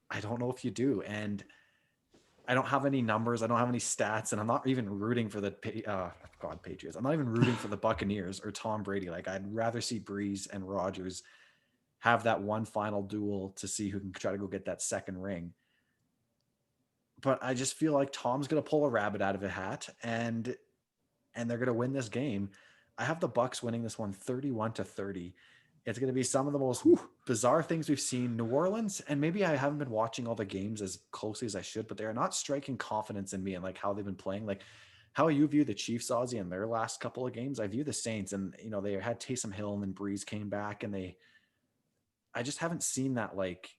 I don't know if you do. And I don't have any numbers. I don't have any stats, and I'm not even rooting for the Patriots. I'm not even rooting for the Buccaneers or Tom Brady. Like, I'd rather see Breeze and Rodgers have that one final duel to see who can try to go get that second ring. But I just feel like Tom's going to pull a rabbit out of a hat, and they're going to win this game. I have the Bucs winning this one 31-30. It's going to be some of the most bizarre things we've seen. New Orleans, and maybe I haven't been watching all the games as closely as I should, but they're not striking confidence in me and like how they've been playing. Like how you view the Chiefs, Ozzy, in their last couple of games. I view the Saints, and they had Taysom Hill and then Breeze came back, and I just haven't seen that. Like,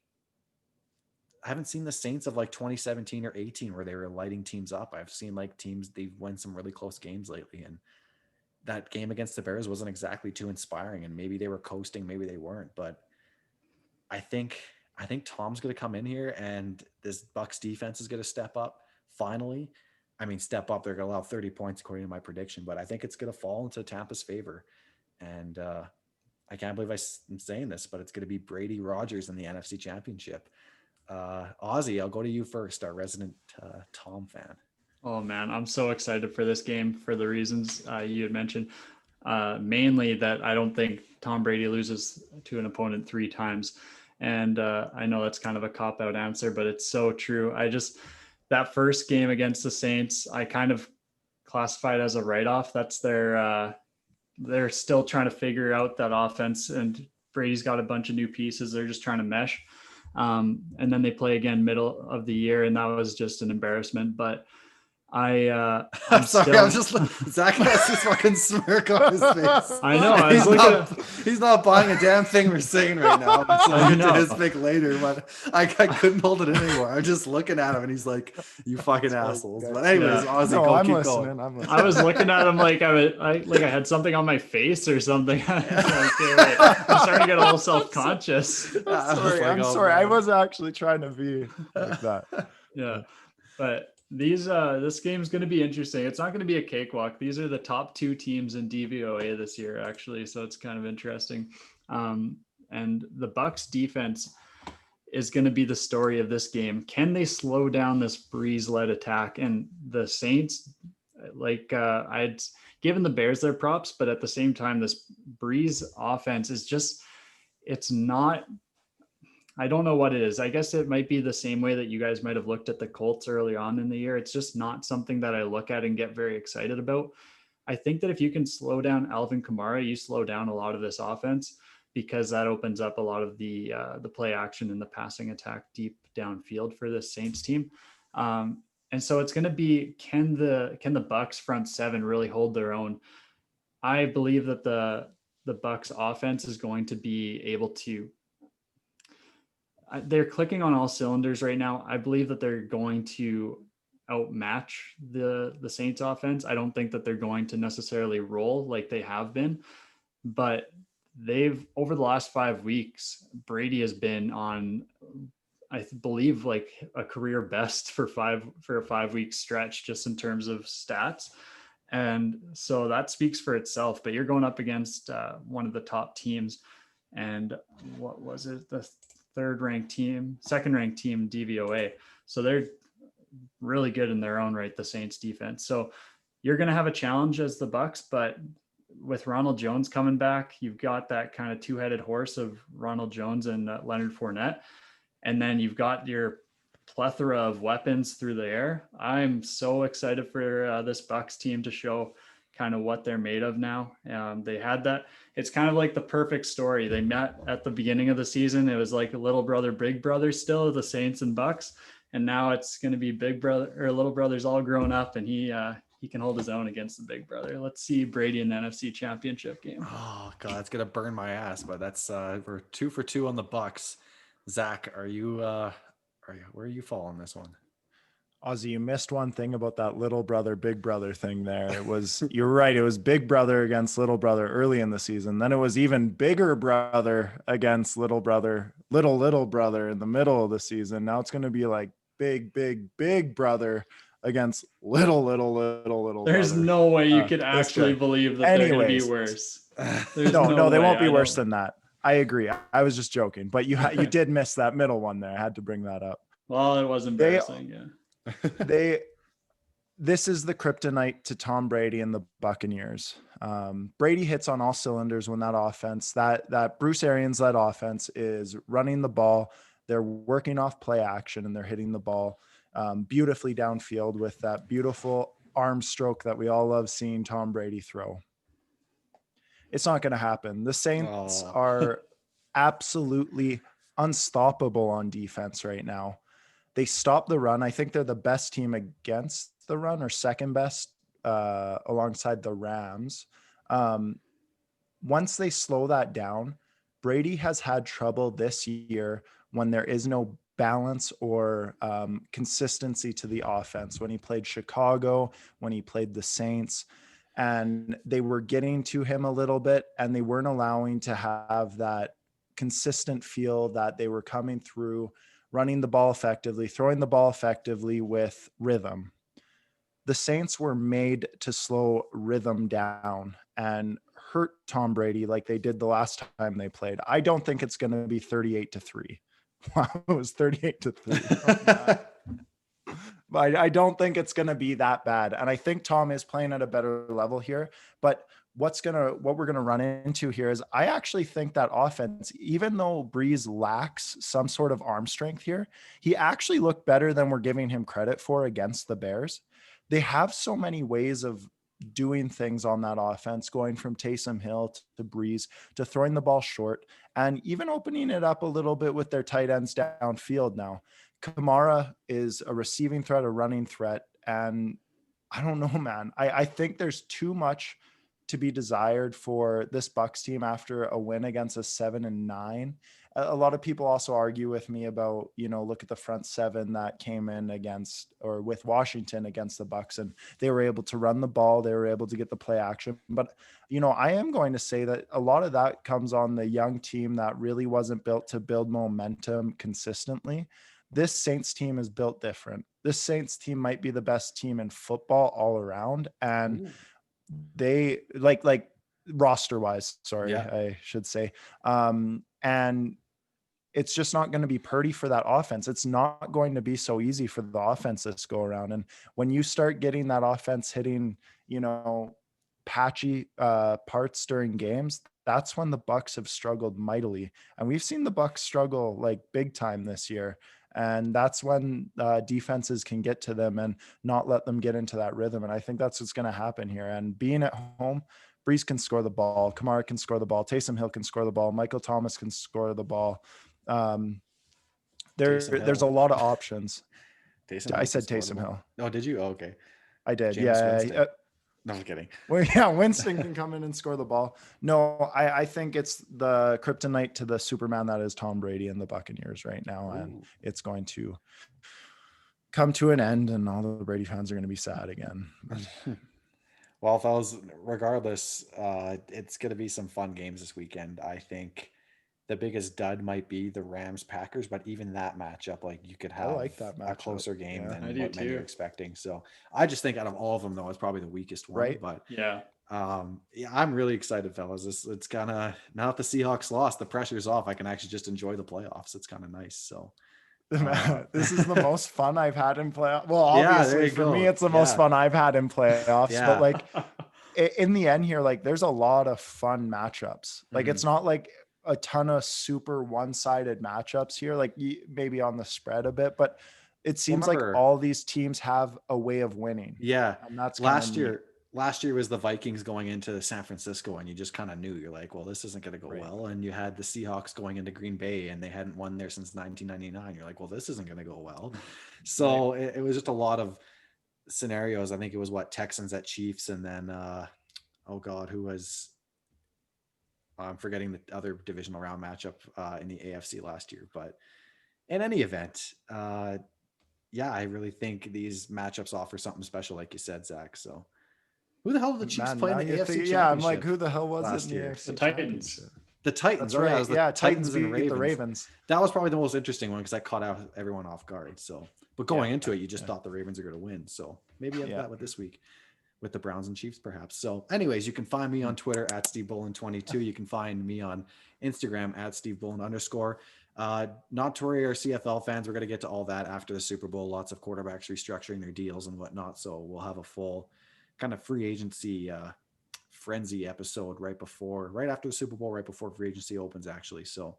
I haven't seen the Saints of like 2017 or 18 where they were lighting teams up. I've seen like teams, they've won some really close games lately, and that game against the Bears wasn't exactly too inspiring, and maybe they were coasting, maybe they weren't, but I think Tom's going to come in here, and this Bucs defense is going to step up finally. I mean, step up. They're going to allow 30 points according to my prediction, but I think it's going to fall into Tampa's favor. And I can't believe I'm saying this, but it's going to be Brady Rodgers in the NFC Championship. Ozzy, I'll go to you first, our resident Tom fan. Oh man, I'm so excited for this game for the reasons you had mentioned. Mainly that I don't think Tom Brady loses to an opponent 3 times. And I know that's kind of a cop-out answer, but it's so true. That first game against the Saints, I kind of classified as a write-off. That's they're still trying to figure out that offense, and Brady's got a bunch of new pieces. They're just trying to mesh. And then they play again middle of the year, and that was just an embarrassment. But I'm sorry. I'm just Zach has this fucking smirk on his face. I know. He's not buying a damn thing we're saying right now. I'll get to his pick later, but I couldn't hold it in anymore. I'm just looking at him, and he's like, "You fucking assholes." But anyways, Ozzy, keep going. I'm listening. I was looking at him like I had something on my face or something. I'm starting to get a little self-conscious. I'm sorry. I was actually trying to be like that. Yeah, but. This game is going to be interesting. It's not going to be a cakewalk. These are the top 2 teams in DVOA this year, actually. So it's kind of interesting. And the Bucs defense is going to be the story of this game. Can they slow down this Breeze-led attack? And the Saints, I'd given the Bears their props, but at the same time, this Breeze offense is just, it's not, I don't know what it is. I guess it might be the same way that you guys might have looked at the Colts early on in the year. It's just not something that I look at and get very excited about. I think that if you can slow down Alvin Kamara, you slow down a lot of this offense, because that opens up a lot of the play action and the passing attack deep downfield for this Saints team. And so it's going to be, can the Bucs front 7 really hold their own? I believe that the Bucs offense is going to be able to, they're clicking on all cylinders right now. I believe that they're going to outmatch the Saints offense. I don't think that they're going to necessarily roll like they have been, but over the last 5 weeks, Brady has been on, I believe, like a career best for a 5-week stretch, just in terms of stats. And so that speaks for itself, but you're going up against one of the top teams. And what was it? The second ranked team DVOA. So they're really good in their own right, the Saints defense. So you're going to have a challenge as the Bucs, but with Ronald Jones coming back, you've got that kind of 2-headed horse of Ronald Jones and Leonard Fournette. And then you've got your plethora of weapons through the air. I'm so excited for this Bucs team to show kind of what they're made of now. They had that. It's kind of like the perfect story. They met at the beginning of the season. It was like a little brother, big brother still, the Saints and Bucs. And now it's going to be big brother or little brother's all grown up, and he can hold his own against the big brother. Let's see Brady in the NFC Championship game. Oh God, it's going to burn my ass, but that's we're 2 for 2 on the Bucs. Zach, where are you falling this one? Ozzy, you missed one thing about that little brother, big brother thing there. It was, you're right. It was big brother against little brother early in the season. Then it was even bigger brother against little brother in the middle of the season. Now it's going to be like big brother against little. There's brother. No way you could actually believe that they're going to be worse. No, they won't be worse than that. I agree. I was just joking, but you did miss that middle one there. I had to bring that up. Well, it was embarrassing. Yeah. This is the kryptonite to Tom Brady and the Buccaneers. Brady hits on all cylinders when that offense, that Bruce Arians led offense is running the ball. They're working off play action and they're hitting the ball beautifully downfield with that beautiful arm stroke that we all love seeing Tom Brady throw. It's not going to happen. The Saints are absolutely unstoppable on defense right now. They stop the run. I think they're the best team against the run, or second best alongside the Rams. Once they slow that down, Brady has had trouble this year when there is no balance or consistency to the offense. When he played Chicago, when he played the Saints, and they were getting to him a little bit and they weren't allowing to have that consistent feel that they were coming through, running the ball effectively, throwing the ball effectively with rhythm. The Saints were made to slow rhythm down and hurt Tom Brady like they did the last time they played. I don't think it's going to be 38-3. Wow, it was 38-3. But I don't think it's going to be that bad. And I think Tom is playing at a better level here. But what we're going to run into here is I actually think that offense, even though Breeze lacks some sort of arm strength here, he actually looked better than we're giving him credit for against the Bears. They have so many ways of doing things on that offense, going from Taysom Hill to Breeze to throwing the ball short and even opening it up a little bit with their tight ends downfield now. Kamara is a receiving threat, a running threat. And I don't know, man. I think there's too much to be desired for this Bucs team after a win against a 7-9. A lot of people also argue with me about, look at the front seven that came in against or with Washington against the Bucs, and they were able to run the ball. They were able to get the play action. But, I am going to say that a lot of that comes on the young team that really wasn't built to build momentum consistently. This Saints team is built different. This Saints team might be the best team in football all around. And they like roster wise, I should say. And it's just not going to be Purdy for that offense. It's not going to be so easy for the offense this go around. And when you start getting that offense hitting, patchy parts during games, that's when the Bucs have struggled mightily. And we've seen the Bucs struggle like big time this year. And that's when defenses can get to them and not let them get into that rhythm. And I think that's what's going to happen here. And being at home, Breeze can score the ball. Kamara can score the ball. Taysom Hill can score the ball. Michael Thomas can score the ball. There's a lot of options. I said Taysom Hill. Oh, did you? Oh, okay. I did. James Yeah. No, I'm kidding. Well, yeah, Winston can come in and score the ball. No, I think it's the kryptonite to the Superman that is Tom Brady and the Buccaneers right now. And it's going to come to an end and all the Brady fans are going to be sad again. Well, fellas, regardless, it's going to be some fun games this weekend. I think the biggest dud might be the Rams-Packers, but even that matchup, like you could have a closer game than what many are expecting. So I just think out of all of them, though, it's probably the weakest one. Right. But I'm really excited, fellas. It's kind of, now that the Seahawks lost, the pressure's off. I can actually just enjoy the playoffs. It's kind of nice. So this is the most fun I've had in playoffs. Well, obviously for me, it's the most fun I've had in playoffs. But like in the end here, like there's a lot of fun matchups. Like it's not like a ton of super one-sided matchups here, like maybe on the spread a bit, but it seems like all these teams have a way of winning. Yeah. And that's last year was the Vikings going into San Francisco, and you just kind of knew, you're like, well, this isn't going to go well. And you had the Seahawks going into Green Bay, and they hadn't won there since 1999. You're like, well, this isn't going to go well. So it was just a lot of scenarios. I think it was Texans at Chiefs. And then, who was, I'm forgetting the other divisional round matchup in the AFC last year. But in any event, I really think these matchups offer something special, like you said, Zach. So who the hell did the Chiefs play in the AFC Championship? Yeah, I'm like, who the hell was last it in the year? AFC The Titans. The Titans. That's right. It was the Titans beat and the Ravens. That was probably the most interesting one because I caught out everyone off guard. So, but going into it, you just thought the Ravens are going to win. So maybe you have that with this week with the Browns and Chiefs, perhaps. So anyways, you can find me on Twitter at SteveBullen22. You can find me on Instagram at SteveBullen_. Not to worry, our CFL fans, we're going to get to all that after the Super Bowl. Lots of quarterbacks restructuring their deals and whatnot. So we'll have a full kind of free agency frenzy episode right after the Super Bowl, right before free agency opens, actually. So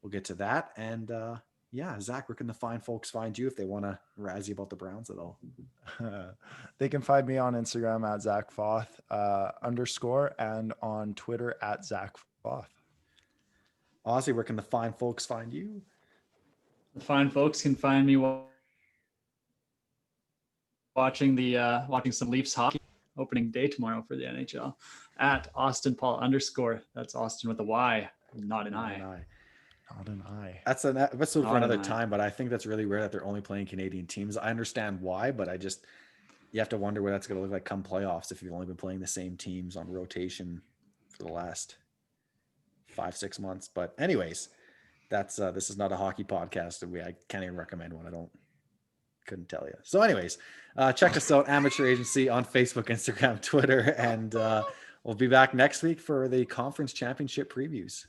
we'll get to that. And yeah, Zach, where can the fine folks find you if they want to razz you about the Browns at all? They can find me on Instagram at Zach Foth _ and on Twitter at Zach Foth. Ozzy, where can the fine folks find you? The fine folks can find me watching some Leafs hockey opening day tomorrow for the NHL at Austin Paul _ That's Austin with a Y, not an I. Not an I. That's an episode for another time, but I think that's really rare that they're only playing Canadian teams. I understand why, but you have to wonder what that's going to look like come playoffs if you've only been playing the same teams on rotation for the last 5-6 months. But anyways, that's this is not a hockey podcast, and I can't even recommend one. Couldn't tell you. So anyways, check us out, Amateur Agency, on Facebook, Instagram, Twitter, and we'll be back next week for the conference championship previews.